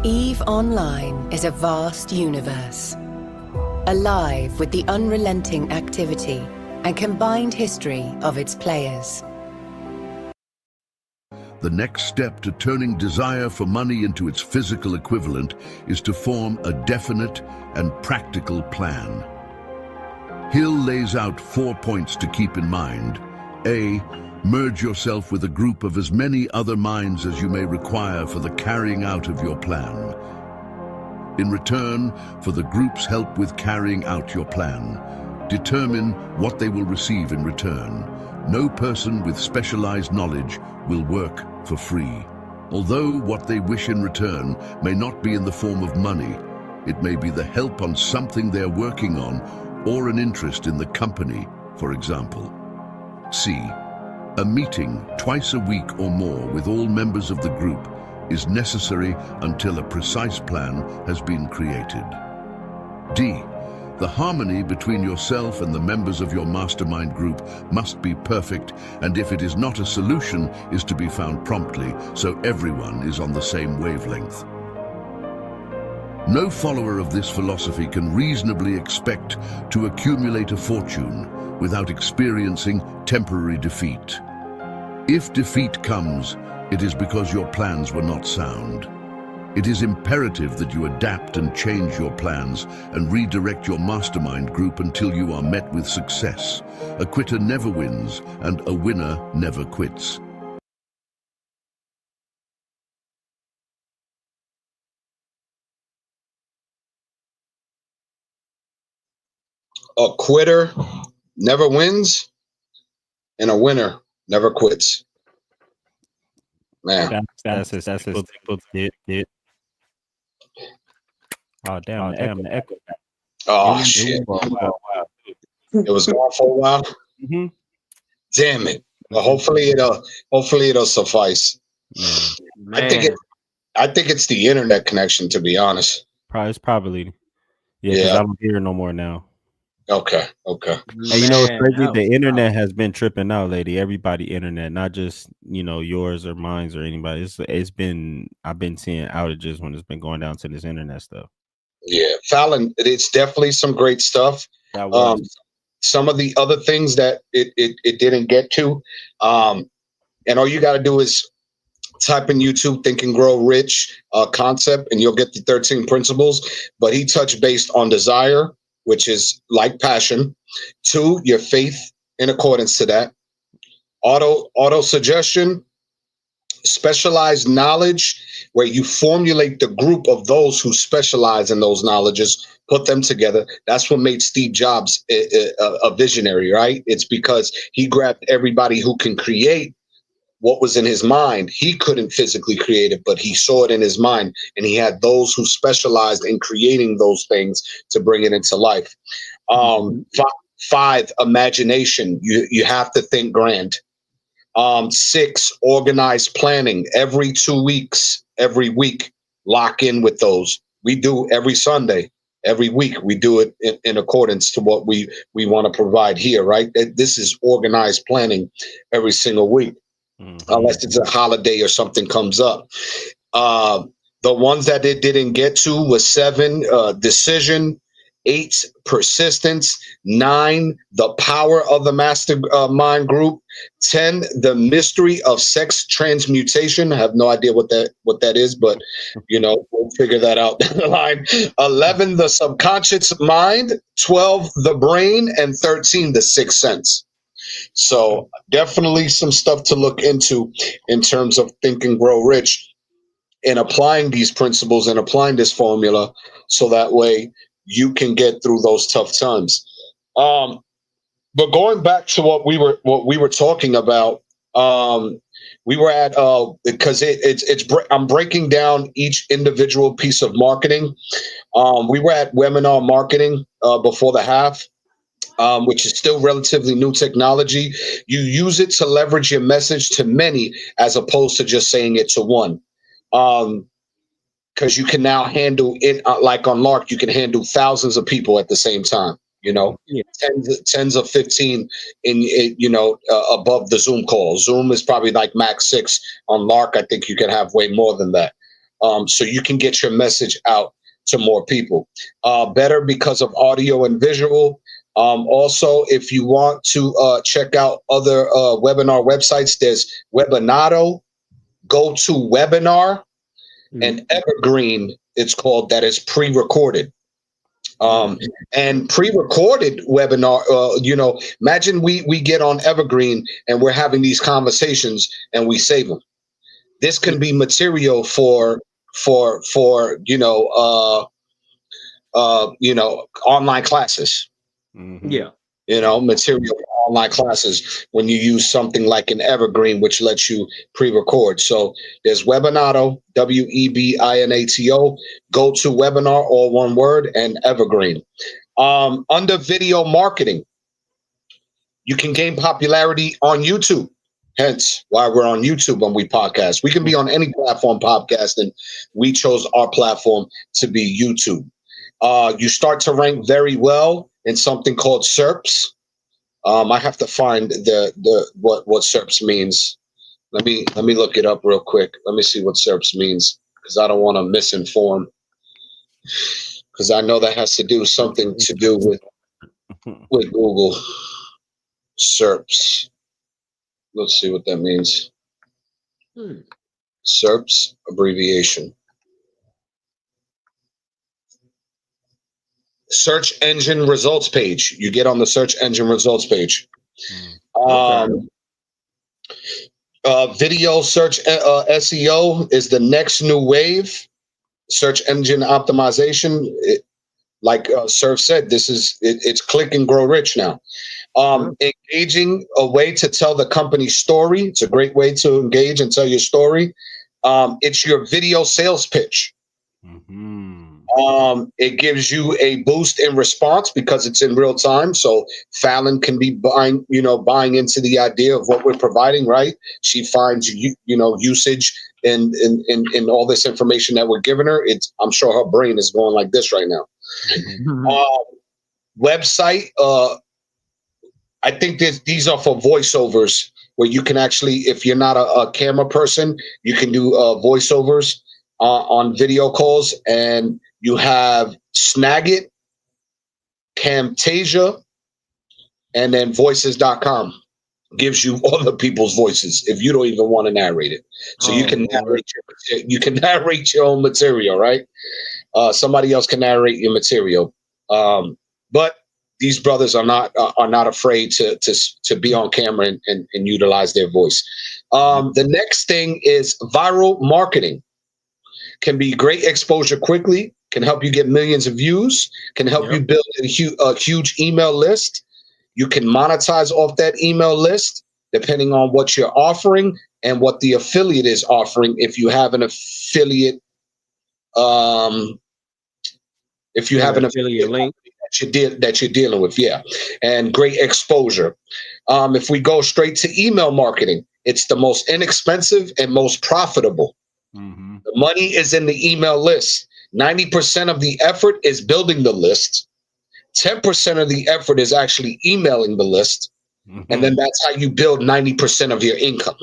EVE Online is a vast universe, alive with the unrelenting activity and combined history of its players. The next step to turning desire for money into its physical equivalent is to form a definite and practical plan. Hill lays out 4 points to keep in mind. A. Merge yourself with a group of as many other minds as you may require for the carrying out of your plan. In return for the group's help with carrying out your plan, determine what they will receive in return. No person with specialized knowledge will work for free. Although what they wish in return may not be in the form of money, it may be the help on something they're working on or an interest in the company, for example. C. A meeting twice a week or more with all members of the group is necessary until a precise plan has been created. D. The harmony between yourself and the members of your mastermind group must be perfect, and if it is not, a solution is to be found promptly so everyone is on the same wavelength. No follower of this philosophy can reasonably expect to accumulate a fortune without experiencing temporary defeat. If defeat comes, it is because your plans were not sound. It is imperative that you adapt and change your plans and redirect your mastermind group until you are met with success. A quitter never wins, and a winner never quits. A quitter never wins, and a winner never quits. Man, That's his did. Oh damn, the echo. oh shit, Wow. it was gone for a while. Mm-hmm. Damn it. Well, hopefully it'll suffice. Man. I think it's the internet connection, to be honest. It's probably yeah, because Yeah. I don't hear it no more now. Okay. And you know, it's Man, crazy. that The was internet has been tripping out lately. Everybody internet, not just yours or mine's or anybody. It's been I've been seeing outages when it's been going down to this internet stuff. Yeah, Fallon, it's definitely some great stuff. That was Some of the other things that it didn't get to, and all you got to do is type in YouTube Think and Grow Rich concept, and you'll get the 13 principles. But he touched based on desire, which is like passion. 2, your faith in accordance to that. Auto suggestion, specialized knowledge, where you formulate the group of those who specialize in those knowledges, put them together. That's what made Steve Jobs a visionary, right? It's because he grabbed everybody who can create what was in his mind. He couldn't physically create it, but he saw it in his mind, and he had those who specialized in creating those things to bring it into life. 5, imagination. You have to think grand. 6, organized planning. Every 2 weeks, every week, lock in with those. We do every Sunday. Every week we do it in accordance to what we want to provide here, right? This is organized planning every single week. unless it's a holiday or something comes up. The ones that it didn't get to was 7, decision, 8, persistence, 9, the power of the mastermind group, 10, the mystery of sex transmutation. I have no idea what that is, but we'll figure that out down the line. 11, the subconscious mind, 12, the brain, and 13, the sixth sense. So definitely some stuff to look into in terms of Think and Grow Rich and applying these principles and applying this formula so that way you can get through those tough times. But going back to what we were talking about, we were at because I'm breaking down each individual piece of marketing. We were at webinar marketing before the half, which is still relatively new technology. You use it to leverage your message to many as opposed to just saying it to one. Because you can now handle it like on Lark, you can handle thousands of people at the same time. Tens of 15 above the Zoom call. Zoom is probably like max 6. On Lark, I think you can have way more than that. So you can get your message out to more people. Better because of audio and visual. Also, if you want to check out other webinar websites, there's Webinato, GoToWebinar, and Evergreen, it's called, that is pre-recorded. And pre-recorded webinar, imagine we get on Evergreen and we're having these conversations and we save them. This can be material for online classes. Material for online classes when you use something like an Evergreen, which lets you pre-record. So there's Webinato, Webinato, GoToWebinar, all one word, and Evergreen. Under video marketing, you can gain popularity on YouTube. Hence why we're on YouTube when we podcast. We can be on any platform podcast, and we chose our platform to be YouTube. You start to rank very well in something called SERPs. I have to find what SERPs means. Let me look it up real quick. Let me see what SERPs means, because I don't want to misinform. Because I know that has to do something to do with Google. SERPs. Let's see what that means. SERPs abbreviation. Search engine results page. You get on the search engine results page. Video search SEO is the next new wave. Search engine optimization, like Surf said, it's Click and Grow Rich now. Engaging, a way to tell the company's story. It's a great way to engage and tell your story. It's your video sales pitch. It gives you a boost in response because it's in real time. So Fallon can be buying into the idea of what we're providing, right? She finds usage in all this information that we're giving her. I'm sure her brain is going like this right now. Website, I think these are for voiceovers, where you can actually, if you're not a camera person, you can do voiceovers on video calls. And you have Snagit, Camtasia, and then voices.com gives you all the people's voices if you don't even want to narrate it. So you can narrate your own material, right? Somebody else can narrate your material. But these brothers are not afraid to be on camera and utilize their voice. The next thing is viral marketing. Can be great exposure quickly, can help you get millions of views, can help you build a huge email list. You can monetize off that email list depending on what you're offering and what the affiliate is offering. If you have an affiliate, link that you're dealing with, and great exposure. If we go straight to email marketing, it's the most inexpensive and most profitable. The money is in the email list. 90% of the effort is building the list. 10% of the effort is actually emailing the list. And then that's how you build 90% of your income.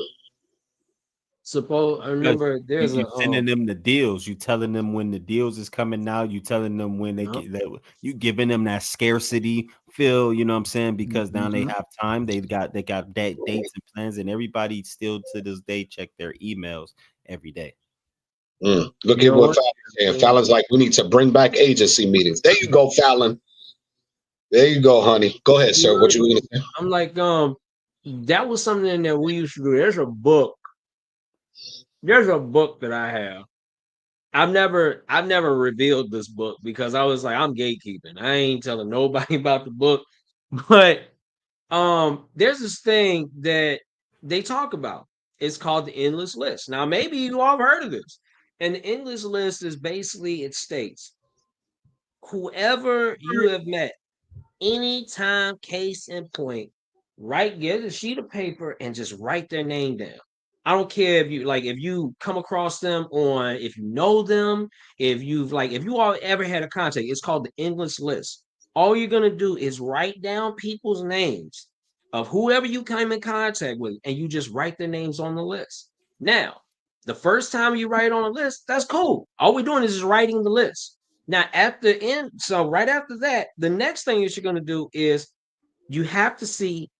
Suppose I remember there's you sending them the deals. You telling them when the deals is coming out. You telling them when they get that. You giving them that scarcity feel. You know what I'm saying? Because now they have time. They got dates and plans, and everybody still to this day check their emails every day. Look at what Fallon's saying. Fallon's like, we need to bring back agency meetings. There you go, Fallon. There you go, honey. Go ahead, sir. What you going to say? I'm like, that was something that we used to do. There's a book that I have. I've never revealed this book because I was like, I'm gatekeeping. I ain't telling nobody about the book. But there's this thing that they talk about. It's called the endless list. Now, maybe you all have heard of this. And the endless list is basically, it states, whoever you have met, anytime, case in point, get a sheet of paper and just write their name down. I don't care if you come across them if you know them, if you all ever had a contact, it's called the endless list. All you're going to do is write down people's names of whoever you come in contact with, and you just write their names on the list. Now, the first time you write on a list, that's cool. All we're doing is just writing the list. Now, at the end, so right after that, the next thing that you're going to do is you have to see,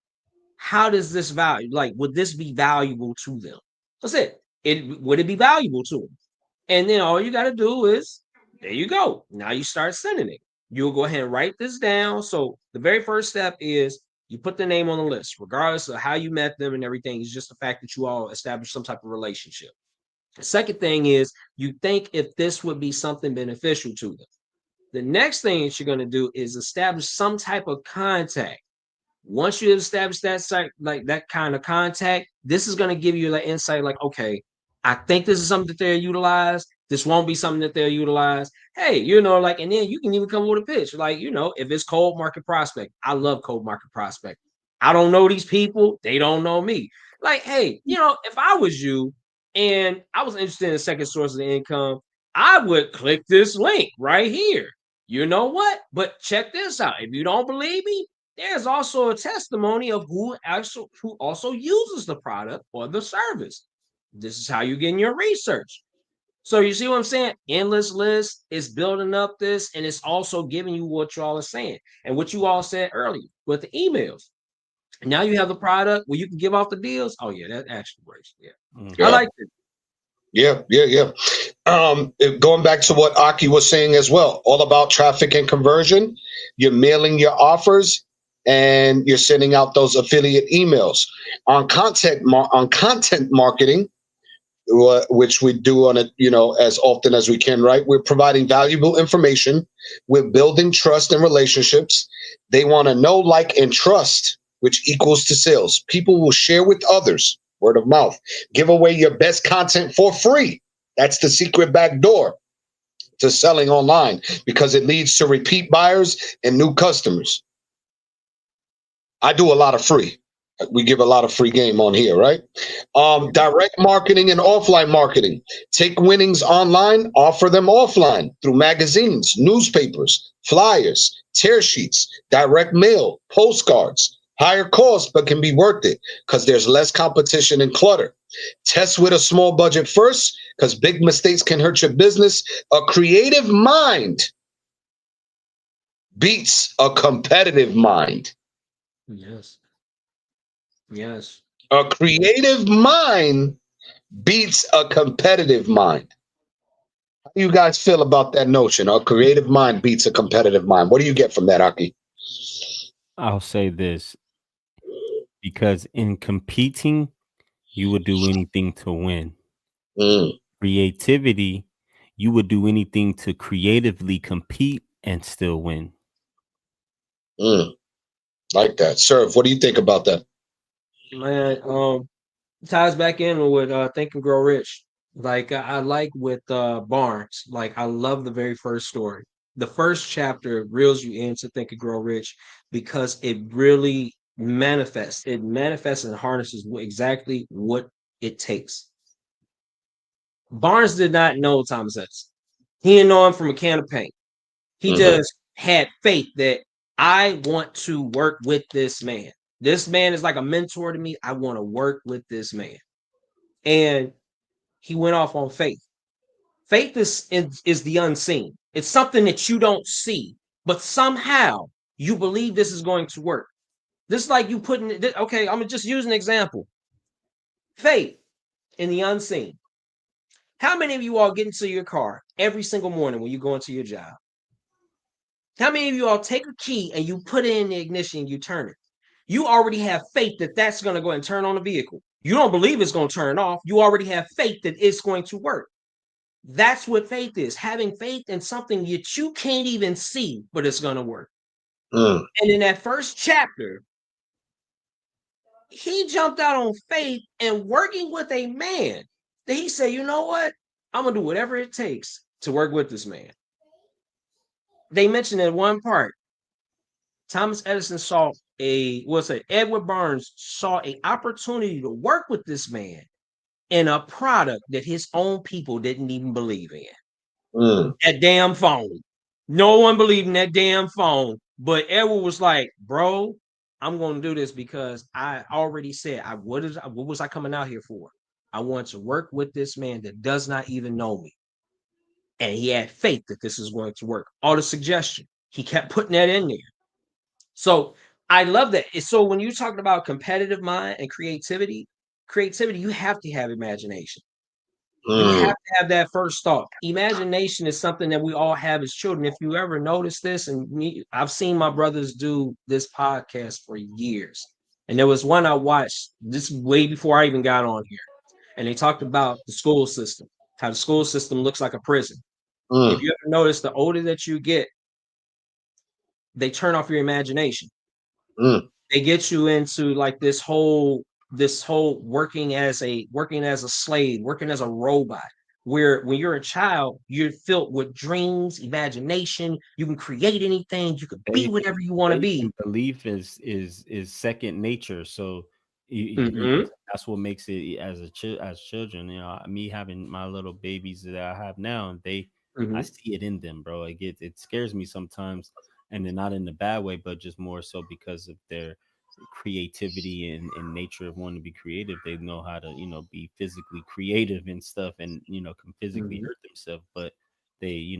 how does this value, would this be valuable to them? That's it. Would it be valuable to them? And then all you got to do is, there you go. Now you start sending it. You'll go ahead and write this down. So the very first step is you put the name on the list, regardless of how you met them and everything. It's just the fact that you all established some type of relationship. The second thing is you think if this would be something beneficial to them. The next thing that you're going to do is establish some type of contact. Once you establish that site, like that kind of contact, this is going to give you the insight, like, okay, I think this is something that they'll utilize. This won't be something that they'll utilize. Hey, and then you can even come with a pitch. If it's cold market prospect, I love cold market prospect. I don't know these people. They don't know me. Hey, if I was you and I was interested in a second source of income, I would click this link right here. You know what? But check this out. If you don't believe me, there's also a testimony of who also uses the product or the service. This is how you get in your research. So you see what I'm saying? Endless list is building up this, and it's also giving you what y'all are saying. And what you all said earlier with the emails. Now you have the product where you can give off the deals. Oh, yeah, that actually works. Yeah. I like it. Yeah. Going back to what Aki was saying as well, all about traffic and conversion. You're mailing your offers and you're sending out those affiliate emails on content marketing, which we do on it, as often as we can, right? We're providing valuable information. We're building trust and relationships. They want to know, like, and trust, which equals to sales. People will share with others, word of mouth. Give away your best content for free. That's the secret back door to selling online, because it leads to repeat buyers and new customers. I do a lot of free. We give a lot of free game on here, right? Direct marketing and offline marketing. Take winnings online, offer them offline through magazines, newspapers, flyers, tear sheets, direct mail, postcards. Higher cost, but can be worth it because there's less competition and clutter. Test with a small budget first, because big mistakes can hurt your business. A creative mind beats a competitive mind. Yes. A creative mind beats a competitive mind. How do you guys feel about that notion? A creative mind beats a competitive mind. What do you get from that, Aki? I'll say this. Because in competing, you would do anything to win. Creativity, you would do anything to creatively compete and still win. Like that. Serve, what do you think about that? Man, ties back in with Think and Grow Rich. I like with Barnes, I love the very first story. The first chapter reels you into Think and Grow Rich because it really manifests and harnesses exactly what it takes. Barnes did not know Thomas Edison. He didn't know him from a can of paint. He just had faith that I want to work with this man. This man is like a mentor to me. I want to work with this man. And he went off on faith. Faith is the unseen. It's something that you don't see, but somehow you believe this is going to work. This is like you putting it. Okay, I'm gonna just use an example. Faith in the unseen. How many of you all get into your car every single morning when you go into your job? How many of you all take a key and you put it in the ignition and you turn it? You already have faith that that's going to go and turn on the vehicle. You don't believe it's going to turn off. You already have faith that it's going to work. That's what faith is, having faith in something that you can't even see, but it's going to work. And in that first chapter, he jumped out on faith and working with a man that he said, you know what? I'm going to do whatever it takes to work with this man. They mentioned in one part, Thomas Edison saw Edward Burns saw an opportunity to work with this man in a product that his own people didn't even believe in. That damn phone. No one believed in that damn phone. But Edward was like, bro, I'm going to do this because I already said, what was I coming out here for? I want to work with this man that does not even know me. And he had faith that this is going to work. All the suggestion, he kept putting that in there. So I love that. So when you're talking about competitive mind and creativity, you have to have imagination. You have to have that first thought. Imagination is something that we all have as children. If you ever notice this, I've seen my brothers do this podcast for years. And there was one I watched this way before I even got on here. And they talked about the school system, how the school system looks like a prison. If you ever notice, the older that you get, they turn off your imagination. They get you into like this whole working as a slave, working as a robot, where when you're a child, you're filled with dreams, imagination. You can create anything. You can be whatever you want to be. Belief is second nature. So that's what makes it as children. You know, me having my little babies that I have now, I see it in them, bro. It scares me sometimes, and then not in a bad way, but just more so because of their creativity and nature of wanting to be creative. They know how to, be physically creative and stuff, and can physically hurt themselves, but they,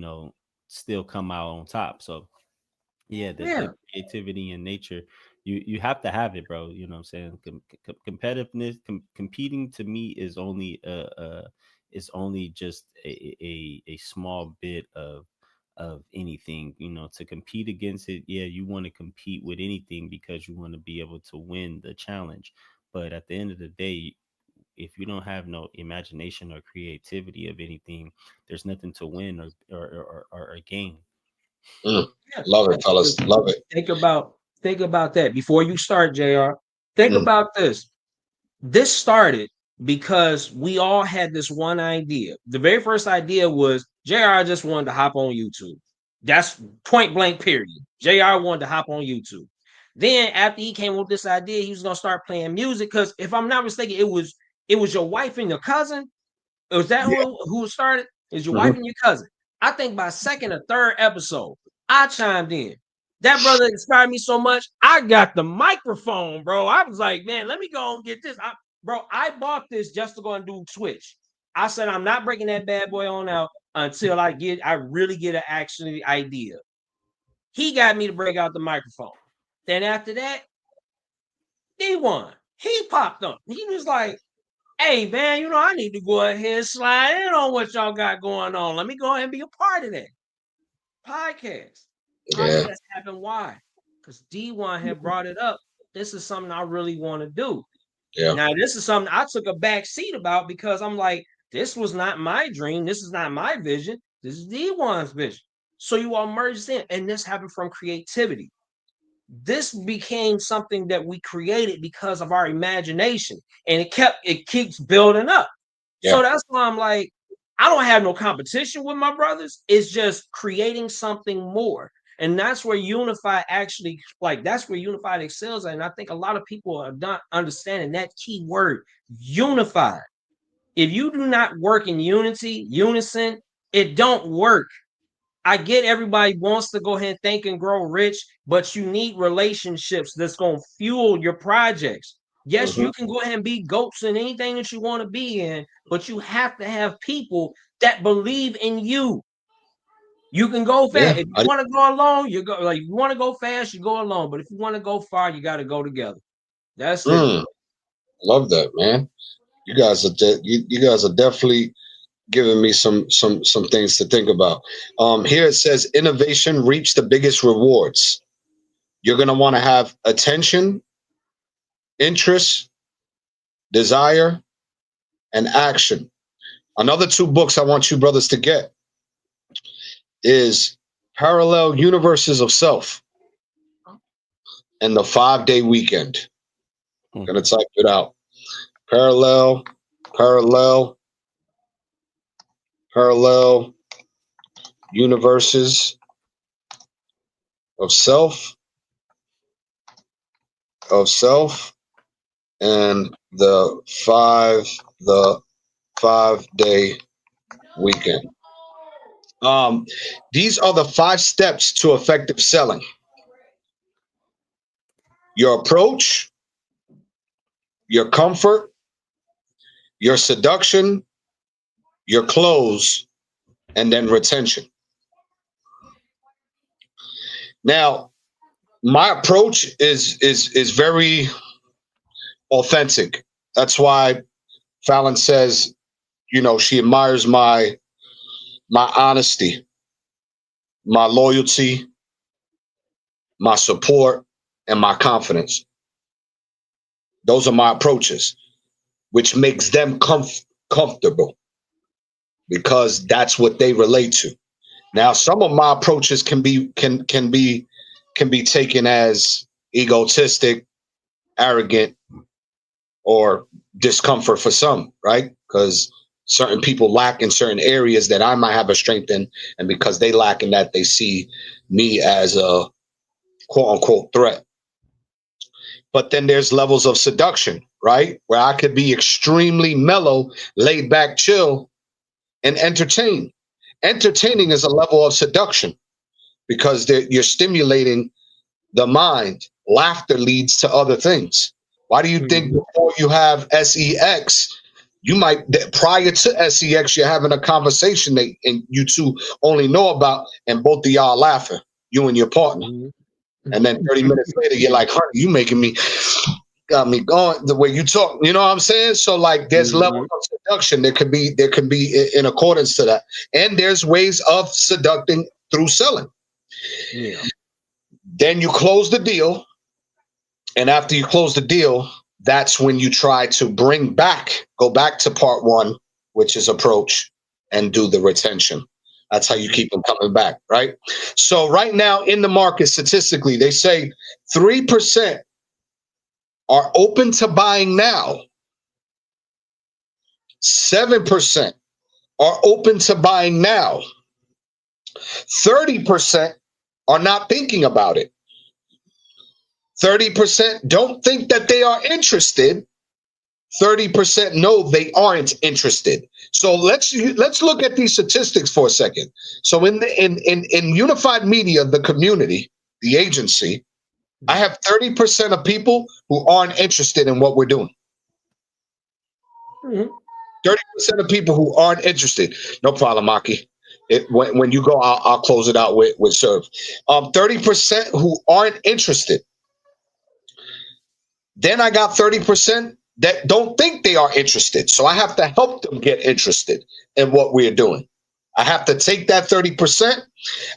still come out on top. So the creativity and nature, you have to have it, bro. You know what I'm saying? Competitiveness, competing to me is only just a small bit of anything. To compete against it, you want to compete with anything because you want to be able to win the challenge. But at the end of the day, if you don't have no imagination or creativity of anything, there's nothing to win or gain. Love it, fellas. Love it. Think about that before you start, JR. Think about this. This started because we all had this one idea. The very first idea was JR just wanted to hop on YouTube. That's point blank, period. JR wanted to hop on YouTube. Then after he came with this idea, he was going to start playing music because if I'm not mistaken, it was your wife and your cousin. Was that who started? Is your wife and your cousin? I think by second or third episode, I chimed in. That brother inspired me so much. I got the microphone, bro. I was like, man, let me go and get this. I bought this just to go and do Twitch. I said, I'm not breaking that bad boy on out until I really get an actual idea. He got me to break out the microphone. Then after that, D1, he popped up. He was like, hey, man, I need to go ahead and slide in on what y'all got going on. Let me go ahead and be a part of that podcast. Podcast happened. Why? Because D1 had brought it up. This is something I really want to do. Yeah. Now, this is something I took a back seat about because I'm like, this was not my dream. This is not my vision. This is D1's vision. So you all merged in, and this happened from creativity. This became something that we created because of our imagination, and it keeps building up. Yeah. So that's why I'm like, I don't have no competition with my brothers. It's just creating something more. And that's where Unified that's where Unified excels at. And I think a lot of people are not understanding that key word, unified. If you do not work in unison, it don't work. I get everybody wants to go ahead and think and grow rich, but you need relationships that's going to fuel your projects. Yes, you can go ahead and be GOATs in anything that you want to be in, but you have to have people that believe in you. You can go fast. Yeah, If you want to go alone, you go. Like, if you want to go fast, you go alone. But if you want to go far, you got to go together. That's it. Love that, man. You guys are you guys are definitely giving me some things to think about. Here it says innovation reaps the biggest rewards. You're gonna want to have attention, interest, desire, and action. Another 2 books I want you brothers to get is Parallel Universes of Self and the 5-Day Weekend. I'm gonna type it out. Parallel Universes of Self and the 5-Day Weekend. These are the 5 steps to effective selling. Your approach, your comfort, your seduction, your close, and then retention. Now, my approach is very authentic. That's why Fallon says, you know, she admires my honesty, my loyalty, my support, and my confidence. Those are my approaches, which makes them comfortable because that's what they relate to. Now, some of my approaches can be taken as egotistic, arrogant, or discomfort for some, right? Because certain people lack in certain areas that I might have a strength in, and because they lack in that, they see me as a quote unquote threat. But then there's levels of seduction, right? Where I could be extremely mellow, laid back, chill, and entertain. Entertaining is a level of seduction because you're stimulating the mind. Laughter leads to other things. Why do you think before you have sex, you might, prior to sex, you're having a conversation that and you two only know about, and both of y'all laughing, you and your partner. And then 30 minutes later, you're like, honey, you got me going the way you talk. You know what I'm saying? So like there's levels of seduction. There can be in accordance to that. And there's ways of seducting through selling. Yeah. Then you close the deal. And after you close the deal, that's when you try to go back to part 1, which is approach, and do the retention. That's how you keep them coming back, right? So right now in the market, statistically, they say 3% are open to buying now. 7% are open to buying now. 30% are not thinking about it. 30% don't think that they are interested. 30% know they aren't interested. So let's look at these statistics for a second. So in Unified Media, the community, the agency, I have 30% of people who aren't interested in what we're doing. 30% of people who aren't interested. No problem, Maki. When you go, I'll close it out with serve. 30% who aren't interested. Then I got 30% that don't think they are interested. So I have to help them get interested in what we're doing. I have to take that 30%.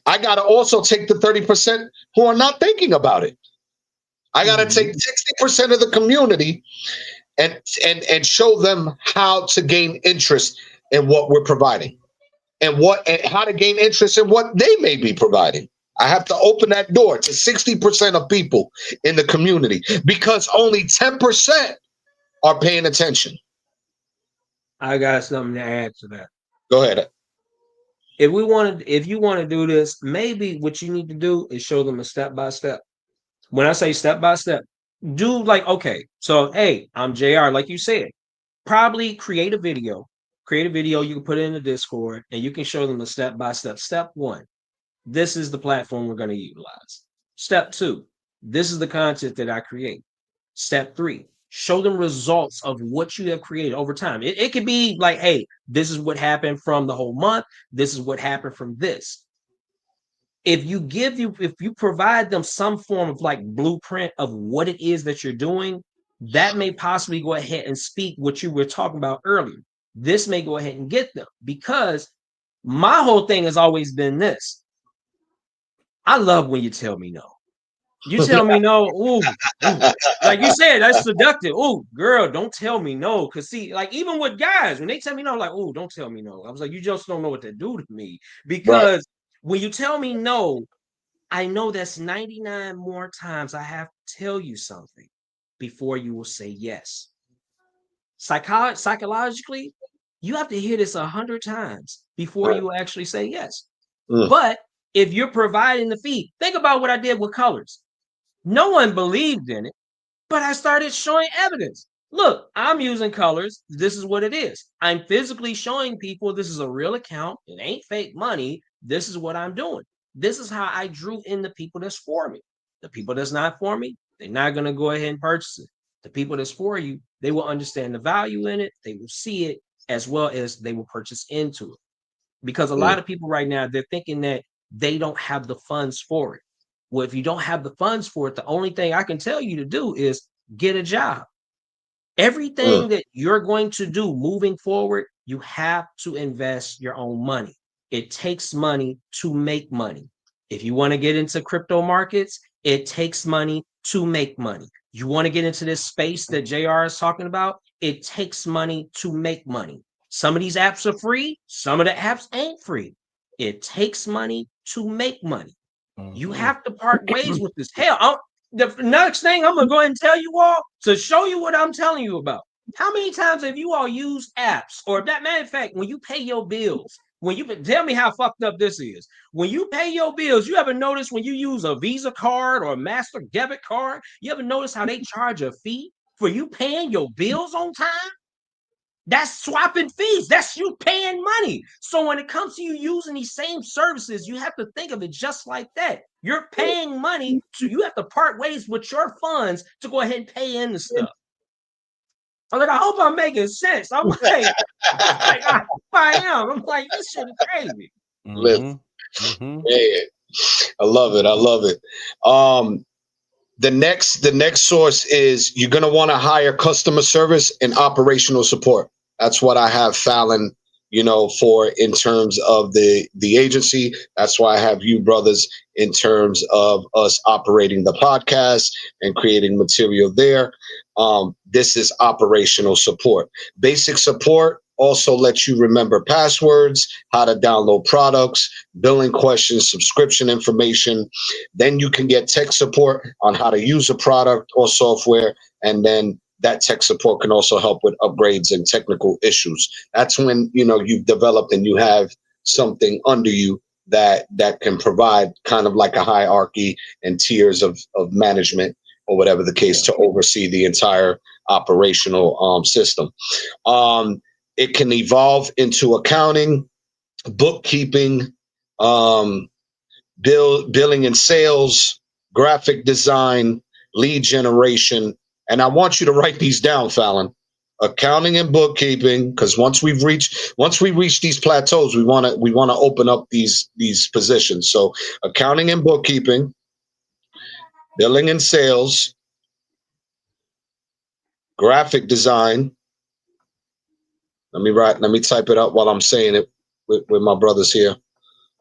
I got to also take the 30% who are not thinking about it. I got to take 60% of the community and show them how to gain interest in what we're providing and how to gain interest in what they may be providing. I have to open that door to 60% of people in the community because only 10% are paying attention. I got something to add to that. Go ahead. If you want to do this, maybe what you need to do is show them a step-by-step. When I say step-by-step, do like, okay, so hey, I'm JR, like you said, probably create a video, you can put it in the Discord, and you can show them a step-by-step. Step 1. This is the platform we're going to utilize. Step 2, this is the content that I create. Step 3, Show them results of what you have created over time. It could be like, hey, this is what happened from the whole month. This is what happened from this. If you provide them some form of like blueprint of what it is that you're doing, that may possibly go ahead and speak what you were talking about earlier. This may go ahead and get them, because my whole thing has always been this. I love when you tell me no. You tell me no, ooh, like you said, that's seductive. Ooh, girl, don't tell me no. Cause see, like even with guys, when they tell me no, I'm like, ooh, don't tell me no. I was like, you just don't know what to do to me. Because when you tell me no, I know that's 99 more times I have to tell you something before you will say yes. Psychologically, you have to hear this 100 times before you will actually say yes. But if you're providing the feed, think about what I did with colors. No one believed in it, but I started showing evidence. Look, I'm using colors. This is what it is. I'm physically showing people this is a real account. It ain't fake money. This is what I'm doing. This is how I drew in the people that's for me. The people that's not for me, they're not going to go ahead and purchase it. The people that's for you, they will understand the value in it. They will see it, as well as they will purchase into it. Because a lot of people right now, they're thinking that they don't have the funds for it. Well, if you don't have the funds for it, the only thing I can tell you to do is get a job. Everything that you're going to do moving forward, you have to invest your own money. It takes money to make money. If you want to get into crypto markets, it takes money to make money. You want to get into this space that JR is talking about, it takes money to make money. Some of these apps are free. Some of the apps ain't free. It takes money to make money. You have to part ways with this. Hell, the next thing I'm going to go ahead and tell you all to show you what I'm telling you about. How many times have you all used apps? Or that matter of fact, when you pay your bills, when you tell me how fucked up this is. When you pay your bills, you ever notice when you use a Visa card or a Master debit card, you ever notice how they charge a fee for you paying your bills on time? That's swapping fees. That's you paying money. So when it comes to you using these same services, you have to think of it just like that. You're paying money, so you have to part ways with your funds to go ahead and pay in the stuff. I'm like, I hope I'm making sense. I'm like, I am. I'm like, this shit is crazy. Yeah, I love it. I love it. The next source is you're going to want to hire customer service and operational support. That's what I have Fallon, for in terms of the agency. That's why I have you brothers in terms of us operating the podcast and creating material there. This is operational support. Basic support also lets you remember passwords, how to download products, billing questions, subscription information. Then you can get tech support on how to use a product or software. And then that tech support can also help with upgrades and technical issues. That's when, you've developed and you have something under you that can provide kind of like a hierarchy and tiers of management or whatever the case to oversee the entire operational system. It can evolve into accounting, bookkeeping, billing and sales, graphic design, lead generation. And I want you to write these down, Fallon. Accounting and bookkeeping, because once we reach these plateaus, we want to open up these positions. So accounting and bookkeeping, billing and sales, graphic design. Let me type it up while I'm saying it with my brothers here.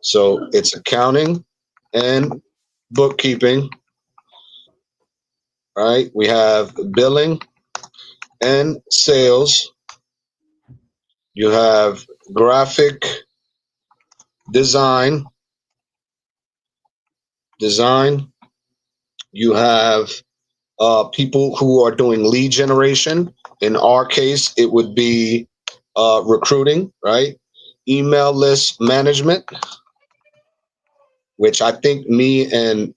So it's accounting and bookkeeping. All right. We have billing and sales. You have graphic design. You have people who are doing lead generation. In our case, it would be recruiting, right? Email list management, which I think me and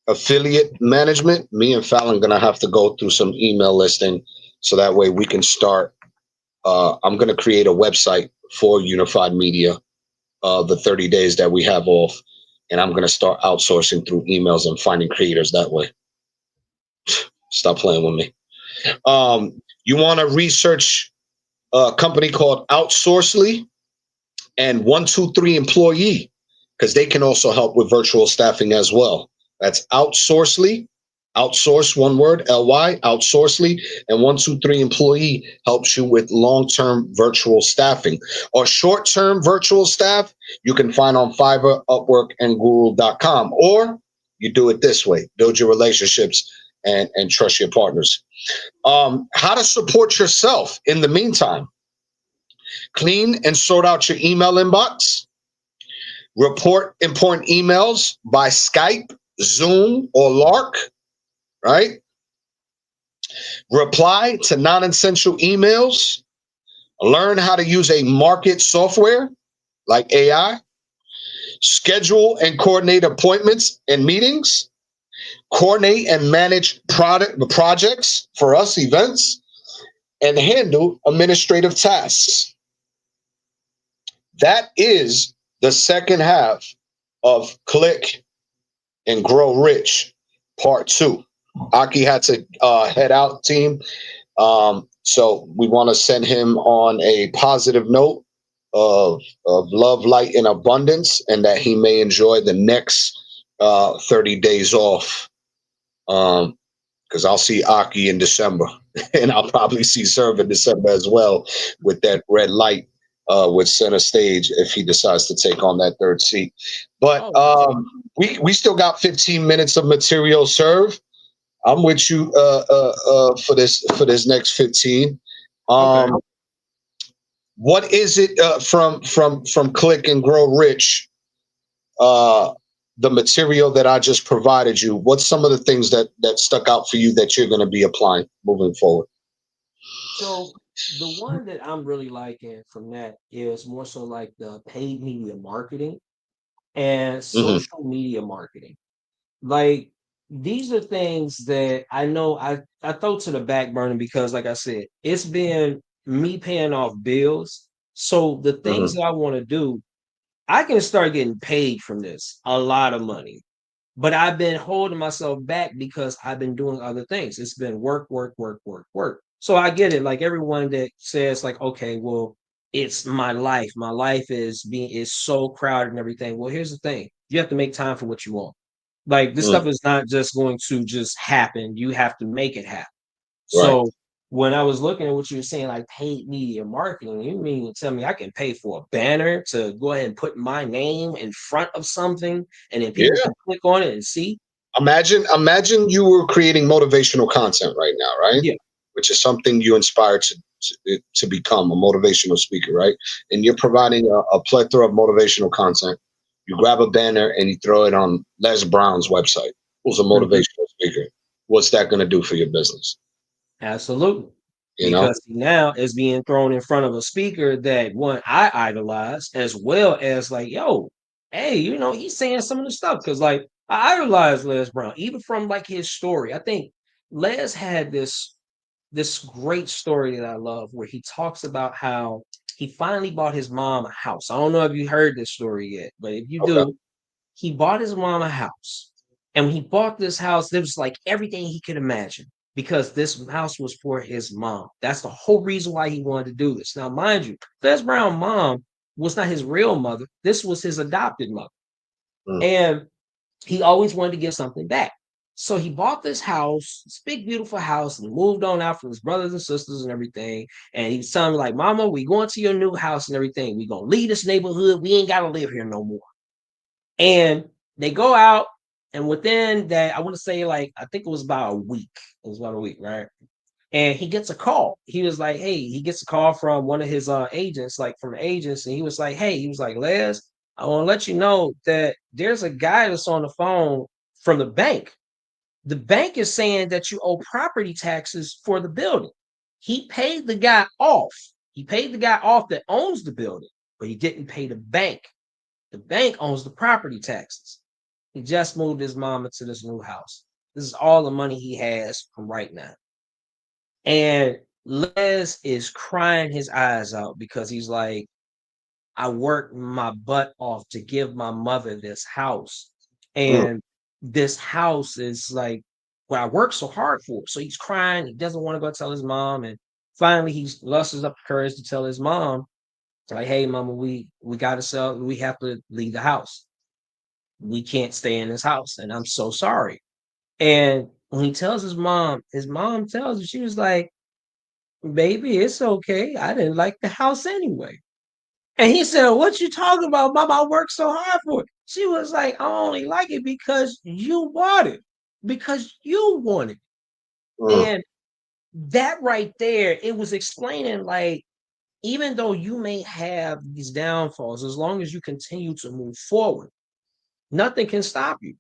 affiliate management, me and Fallon gonna have to go through some email listing so that way we can start. I'm gonna create a website for Unified Media, the 30 days that we have off, and I'm gonna start outsourcing through emails and finding creators that way. Stop playing with me. You want to research a company called Outsourcely and 123 Employee, because they can also help with virtual staffing as well. That's Outsourcely, outsource, one word, LY, Outsourcely, and 123 Employee helps you with long-term virtual staffing. Or short-term virtual staff, you can find on Fiverr, Upwork, and Guru.com. Or you do it this way, build your relationships and trust your partners. How to support yourself in the meantime. Clean and sort out your email inbox. Report important emails by Skype, Zoom, or Lark, right? Reply to non-essential emails. Learn how to use a market software like AI. Schedule and coordinate appointments and meetings. Coordinate and manage projects, for us, events, and handle administrative tasks. That is the second half of Click and Grow Rich, part 2. Aki had to head out, team. So we want to send him on a positive note of love, light, and abundance, and that he may enjoy the next 30 days off. Because I'll see Aki in December, and I'll probably see Serve in December as well with that red light with center stage if he decides to take on that third seat. But we still got 15 minutes of material, Serve. I'm with you for this next 15. Okay. What is it from Click and Grow Rich? The material that I just provided you, what's some of the things that stuck out for you that you're going to be applying moving forward? So the one that I'm really liking from that is more so like the paid media marketing and social media marketing. Like, these are things that I know I throw to the back burner because, like I said, it's been me paying off bills. So the things that I want to do, I can start getting paid from this, a lot of money. But I've been holding myself back because I've been doing other things. It's been work, work, work, work, work. So I get it. Like everyone that says, like, okay, well, it's my life. My life is so crowded and everything. Well, here's the thing. You have to make time for what you want. Like, this stuff is not just going to just happen. You have to make it happen. So when I was looking at what you were saying, like paid media marketing, you mean to tell me I can pay for a banner to go ahead and put my name in front of something and then people can click on it and see? Imagine you were creating motivational content right now, right? Yeah. Which is something you inspire to become a motivational speaker, right? And you're providing a plethora of motivational content. You grab a banner and you throw it on Les Brown's website, who's a motivational speaker. What's that going to do for your business? Absolutely. You know? Because now it's being thrown in front of a speaker that one I idolize, as well as like, yo, hey, he's saying some of the stuff. Because like I idolize Les Brown, even from like his story. I think Les had this great story that I love where he talks about how he finally bought his mom a house. I don't know if you heard this story yet, but if you do, he bought his mom a house. And when he bought this house, there was like everything he could imagine because this house was for his mom. That's the whole reason why he wanted to do this. Now, mind you, Les Brown's mom was not his real mother. This was his adopted mother. And he always wanted to give something back. So he bought this house, this big, beautiful house, and moved on out from his brothers and sisters and everything. And he was telling me, like, Mama, we going to your new house and everything. We going to leave this neighborhood. We ain't got to live here no more. And they go out, and within that, I want to say, like, I think it was about a week. It was about a week, right? And he gets a call. He was like, hey, he gets a call from one of his agents, like from the agents. And he was like, hey, Les, I want to let you know that there's a guy that's on the phone from the bank. The bank is saying that you owe property taxes for the building. He paid the guy off. He paid the guy off that owns the building, but he didn't pay the bank. The bank owns the property taxes. He just moved his mama to this new house. This is all the money he has from right now. And Les is crying his eyes out because he's like, I worked my butt off to give my mother this house. And this house is like what I worked so hard for. So he's crying. He doesn't want to go tell his mom. And finally, he musters up the courage to tell his mom, like, hey, mama, we got to sell. We have to leave the house. We can't stay in this house. And I'm so sorry. And when he tells his mom tells her, she was like, baby, it's okay. I didn't like the house anyway. And he said, what you talking about, mom? I worked so hard for it. She was like, I only like it because you bought it, because you wanted it. And that right there, it was explaining, like, even though you may have these downfalls, as long as you continue to move forward, nothing can stop you.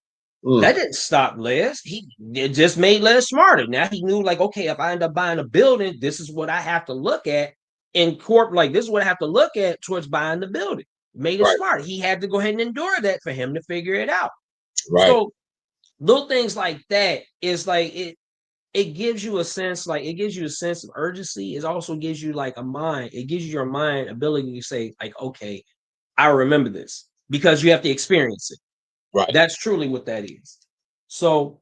That didn't stop Les. It just made Les smarter. Now he knew, like, okay, if I end up buying a building, this is what I have to look at in corp. Like, this is what I have to look at towards buying the building. Made it smart. He had to go ahead and endure that for him to figure it out. Right. So little things like that is like it gives you a sense, like it gives you a sense of urgency. It also gives you like a mind. It gives you your mind ability to say, like, okay, I remember this, because you have to experience it. Right. That's truly what that is. So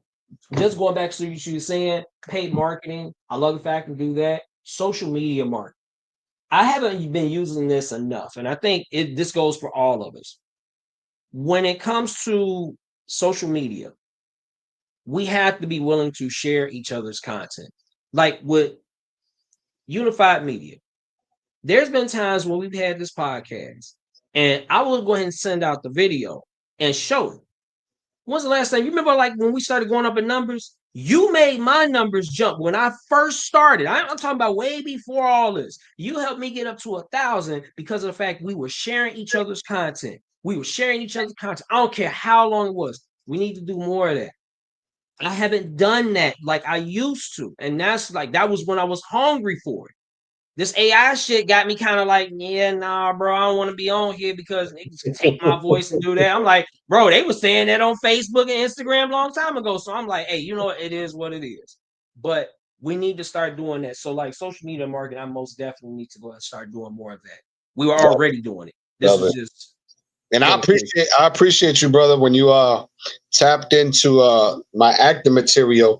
just going back to what you were saying, paid marketing. I love the fact to do that. Social media marketing. I haven't been using this enough. And I think this goes for all of us. When it comes to social media, we have to be willing to share each other's content. Like with Unified Media, there's been times when we've had this podcast and I will go ahead and send out the video and show it. When's the last time? You remember, like, when we started going up in numbers? You made my numbers jump when I first started. I'm talking about way before all this. You helped me get up to 1,000 because of the fact we were sharing each other's content. We were sharing each other's content. I don't care how long it was. We need to do more of that. I haven't done that like I used to. And that's like, that was when I was hungry for it. This AI shit got me kind of like, yeah, nah, bro, I don't want to be on here because niggas can take my voice and do that. I'm like, bro, they were saying that on Facebook and Instagram a long time ago. So I'm like, hey, you know what? It is what it is. But we need to start doing that. So like social media marketing, I most definitely need to go and start doing more of that. We were already doing it. This is just. And I appreciate you, brother, when you tapped into my acting material.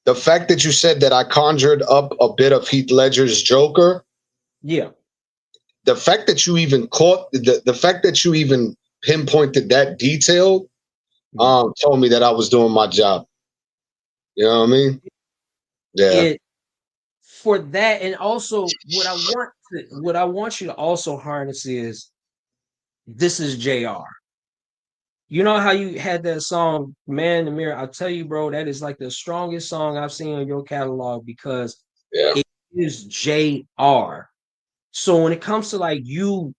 The fact that you said that I conjured up a bit of Heath Ledger's Joker. Yeah. The fact that you even caught the fact that you even pinpointed that detail told me that I was doing my job. You know what I mean? Yeah. For that, and also what I want you to also harness is, this is JR. You know how you had that song, Man in the Mirror? I'll tell you, bro, that is like the strongest song I've seen on your catalog because it is JR. So when it comes to like you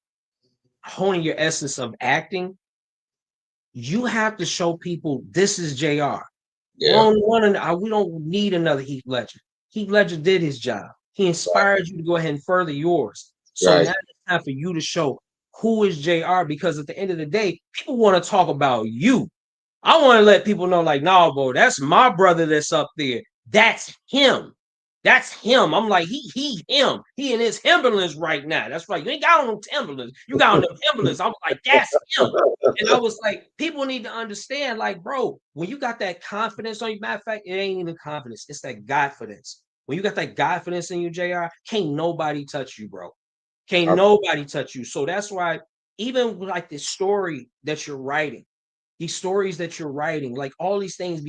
honing your essence of acting, you have to show people this is JR. Yeah. We don't need another Heath Ledger. Heath Ledger did his job. He inspired you to go ahead and further yours. So now it's time for you to show who is JR, because at the end of the day, people want to talk about you. I want to let people know, like, no, bro, that's my brother that's up there. That's him. That's him. I'm like, him. He in his Timberlands right now. That's right. You ain't got on them Timberlands. You got on them Timberlands. I'm like, that's him. And I was like, people need to understand, like, bro, when you got that confidence on you, matter of fact, it ain't even confidence. It's that Godfidence. When you got that Godfidence in you, JR, can't nobody touch you, bro. Can't nobody touch you. So that's why, even like the story that you're writing, these stories that you're writing, like all these things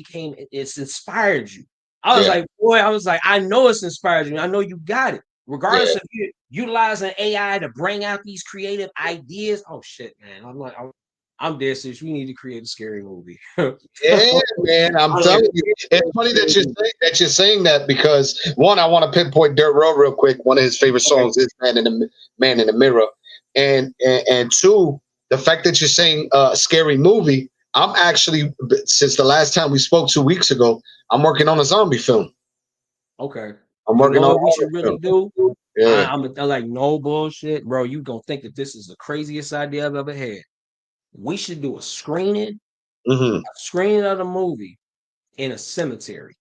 it's inspired you. I was like, I know it's inspired you. I know you got it. Regardless of you utilizing AI to bring out these creative ideas. Oh shit, man. I'm dead serious. We need to create a scary movie. Yeah, man. I'm telling you. It's funny that you're saying that because one, I want to pinpoint Dirt Road real quick. One of his favorite songs is Man in the Mirror. And two, the fact that you're saying scary movie, I'm actually, since the last time we spoke 2 weeks ago, I'm working on a zombie film. Okay. I'm working on what we should really do. Yeah. I'm like, no bullshit, bro. You gonna think that this is the craziest idea I've ever had. We should do a screening of the movie in a cemetery.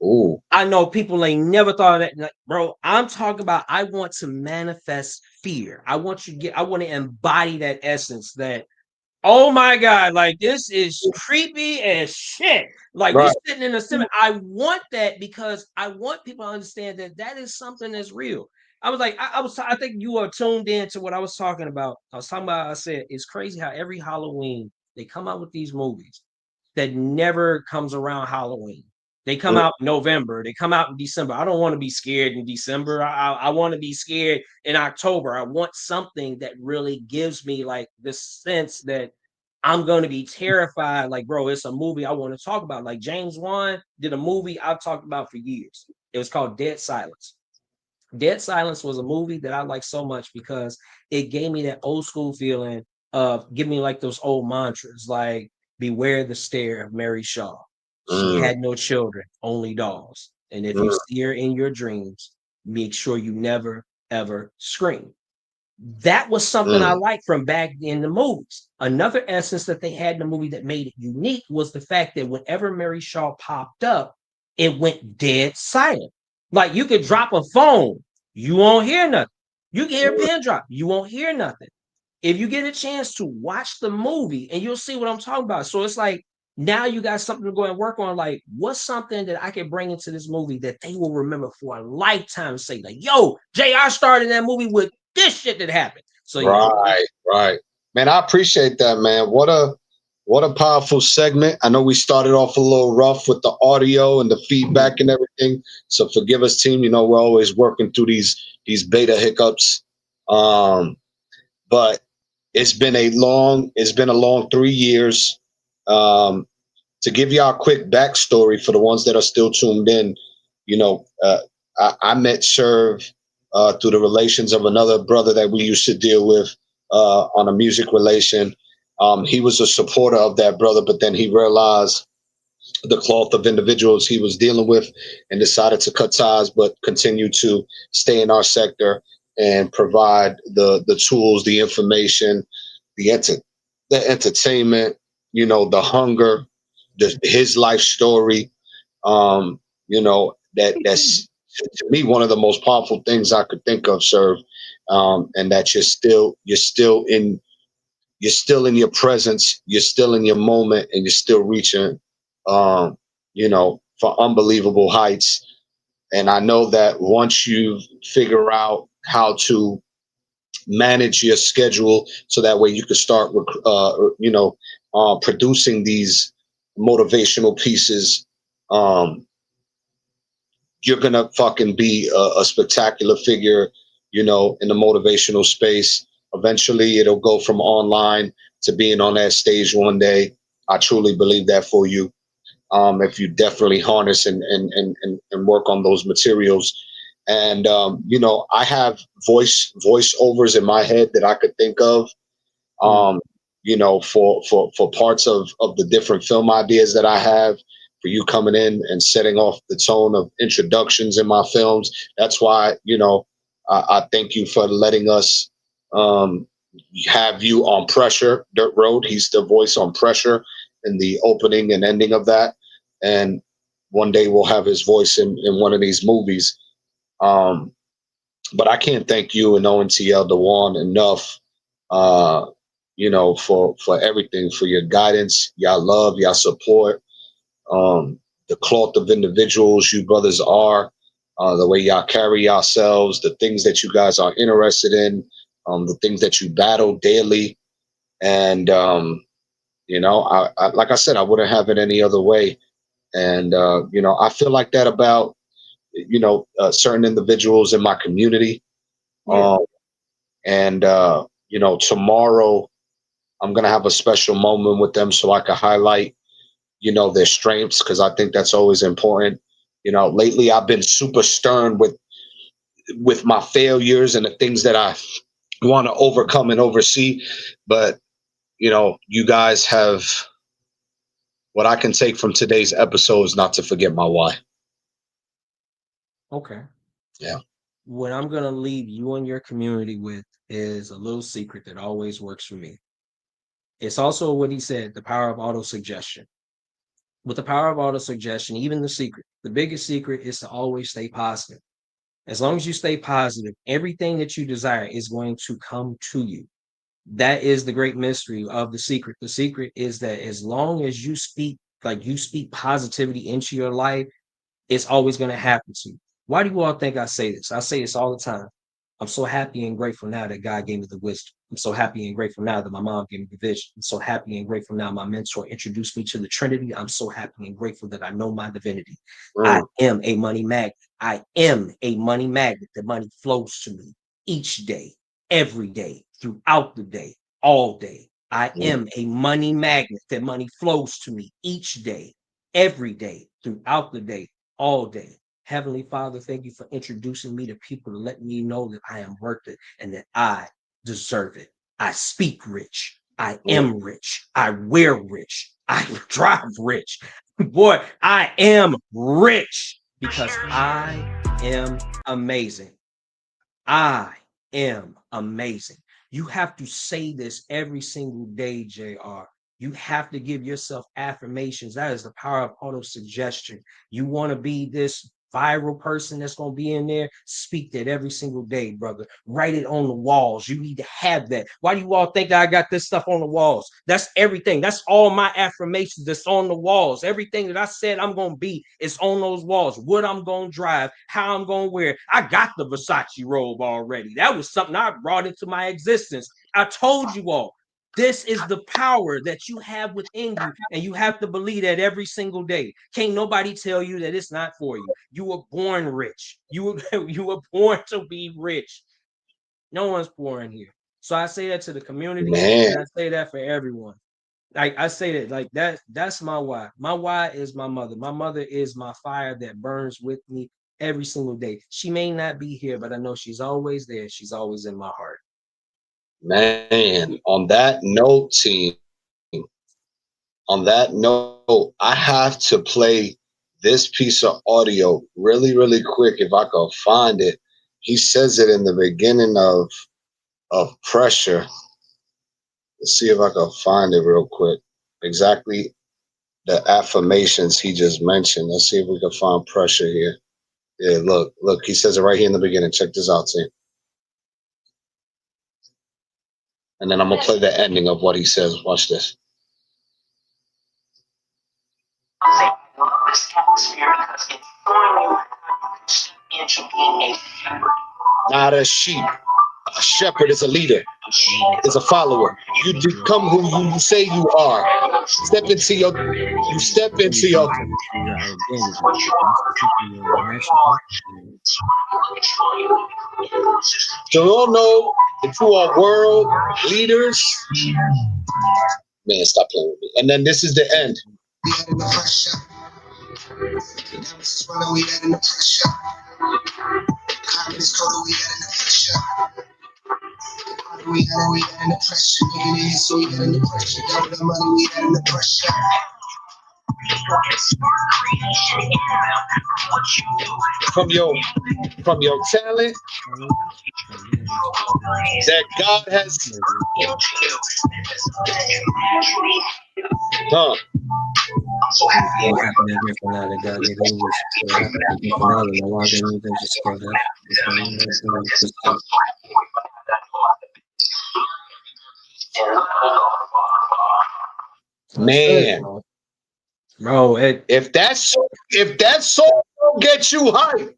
Ooh. I know people ain't never thought of that, bro. I'm talking about, I want to manifest fear. I want to embody that essence that, Oh my God, like this is creepy as shit. Like Right. you're sitting in a cinema. I want that because I want people to understand that that is something that's real. I was like, I think you are tuned in to what I was talking about. I said, it's crazy how every Halloween they come out with these movies that never comes around Halloween. They come out in November. They come out in December. I don't want to be scared in December. I want to be scared in October. I want something that really gives me like this sense that I'm going to be terrified. Like, bro, it's a movie I want to talk about. Like James Wan did a movie I've talked about for years. It was called Dead Silence. Dead Silence was a movie that I liked so much because it gave me that old school feeling of give me like those old mantras, like beware the stare of Mary Shaw. She had no children, only dolls. And if you see her in your dreams, make sure you never, ever scream. That was something I liked from back in the movies. Another essence that they had in the movie that made it unique was the fact that whenever Mary Shaw popped up, it went dead silent. Like you could drop a phone, you won't hear nothing. You can hear a pin drop, you won't hear nothing. If you get a chance to watch the movie and you'll see what I'm talking about. So it's like now you got something to go and work on. Like, what's something that I can bring into this movie that they will remember for a lifetime? Say, like, yo, JR started that movie with this shit that happened. So Right. Man, I appreciate that, man. What a powerful segment. I know we started off a little rough with the audio and the feedback and everything. So forgive us, team. You know, we're always working through these beta hiccups. But it's been a long 3 years. To give y'all a quick backstory for the ones that are still tuned in, you know, I met Serve through the relations of another brother that we used to deal with on a music relation. He was a supporter of that brother, but then he realized the cloth of individuals he was dealing with and decided to cut ties, but continue to stay in our sector and provide the tools, the information, the entertainment, you know, the hunger, his life story. You know, that's to me one of the most powerful things I could think of, Serve. And that you're still in your presence, you're still in your moment, and you're still reaching you know, for unbelievable heights. And I know that once you figure out how to manage your schedule so that way you can start producing these motivational pieces, you're gonna fucking be a spectacular figure, you know, in the motivational space. Eventually it'll go from online to being on that stage one day. I truly believe that for you. If you definitely harness and work on those materials. And you know, I have voiceovers in my head that I could think of, you know, for parts of the different film ideas that I have, for you coming in and setting off the tone of introductions in my films. That's why, you know, I thank you for letting us have you on Pressure, Dirt Road. He's the voice on Pressure in the opening and ending of that. And one day we'll have his voice in one of these movies. But I can't thank you and ONTL Dewan enough, you know, for everything, for your guidance, your love, your support, the cloth of individuals you brothers are, the way y'all carry yourselves, the things that you guys are interested in, the things that you battle daily. And, you know, I like I said, I wouldn't have it any other way. And, you know, I feel like that about, you know, certain individuals in my community. And, you know, tomorrow I'm going to have a special moment with them so I can highlight, you know, their strengths, because I think that's always important. You know, lately I've been super stern with my failures and the things that I want to overcome and oversee. But, you know, you guys have, what I can take from today's episode is not to forget my why. Okay. Yeah. What I'm going to leave you and your community with is a little secret that always works for me. It's also what he said, the power of auto-suggestion. With the power of auto-suggestion, even the biggest secret is to always stay positive. As long as you stay positive, everything that you desire is going to come to you. That is the great mystery of the secret. The secret is that as long as you speak positivity into your life, it's always going to happen to you. Why do you all think I say this? I say this all the time. I'm so happy and grateful now that God gave me the wisdom. I'm so happy and grateful now that my mom gave me the vision. I'm so happy and grateful now my mentor introduced me to the Trinity. I'm so happy and grateful that I know my divinity. I am a money magnet. I am a money magnet. The money flows to me each day, every day, throughout the day, all day. I am a money magnet. That money flows to me each day, every day, throughout the day, all day. Heavenly Father, thank you for introducing me to people to let me know that I am worth it and that I deserve it. I speak rich. I am rich. I wear rich. I drive rich. Boy, I am rich because I am amazing. I am amazing. You have to say this every single day, JR. You have to give yourself affirmations. That is the power of auto-suggestion. You want to be this viral person that's going to be in there, speak that every single day, brother. Write it on the walls. You need to have that. Why do you all think that I got this stuff on the walls? That's everything. That's all my affirmations that's on the walls. Everything that I said I'm going to be is on those walls. What I'm going to drive, how I'm going to wear. I got the Versace robe already. That was something I brought into my existence. I told you all. This is the power that you have within you, and you have to believe that every single day. Can't nobody tell you that it's not for you. You were born rich. You were born to be rich. No one's born here. So I say that to the community, and I say that for everyone. Like I say that, like that's my why. My why is my mother. My mother is my fire that burns with me every single day. She may not be here, but I know she's always there. She's always in my heart. Man, on that note, team, I have to play this piece of audio really, really quick if I can find it. He says it in the beginning of Pressure. Let's see if I can find it real quick. Exactly the affirmations he just mentioned. Let's see if we can find Pressure here. Yeah, look, he says it right here in the beginning. Check this out, team. And then I'm going to play the ending of what he says. Watch this. Not a sheep. A shepherd is a leader, is a follower. You become who you say you are. Step into your. So you all know that you are world leaders. Man, stop playing with me. And then this is the end. From your talent that God has So happy and grateful now that God gave me this. So happy and grateful now that my wife gave me this. Just call that. Man, bro, if that song don't get you hype,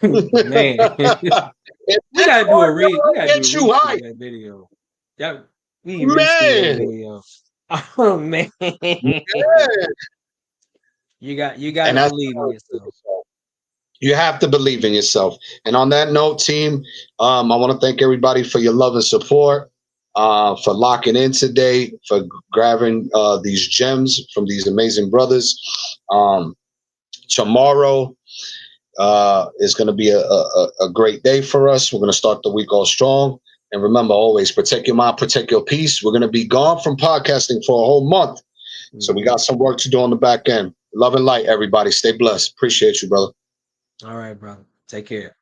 man, we gotta do a read. We gotta do that video. Yeah, we that video. Oh man, you got to believe in yourself. You have to believe in yourself. And on that note, team, I want to thank everybody for your love and support, for locking in today, for grabbing these gems from these amazing brothers. Tomorrow is going to be a great day for us. We're going to start the week all strong. And remember, always protect your mind, protect your peace. We're going to be gone from podcasting for a whole month. So we got some work to do on the back end. Love and light, everybody. Stay blessed. Appreciate you, brother. All right, brother. Take care.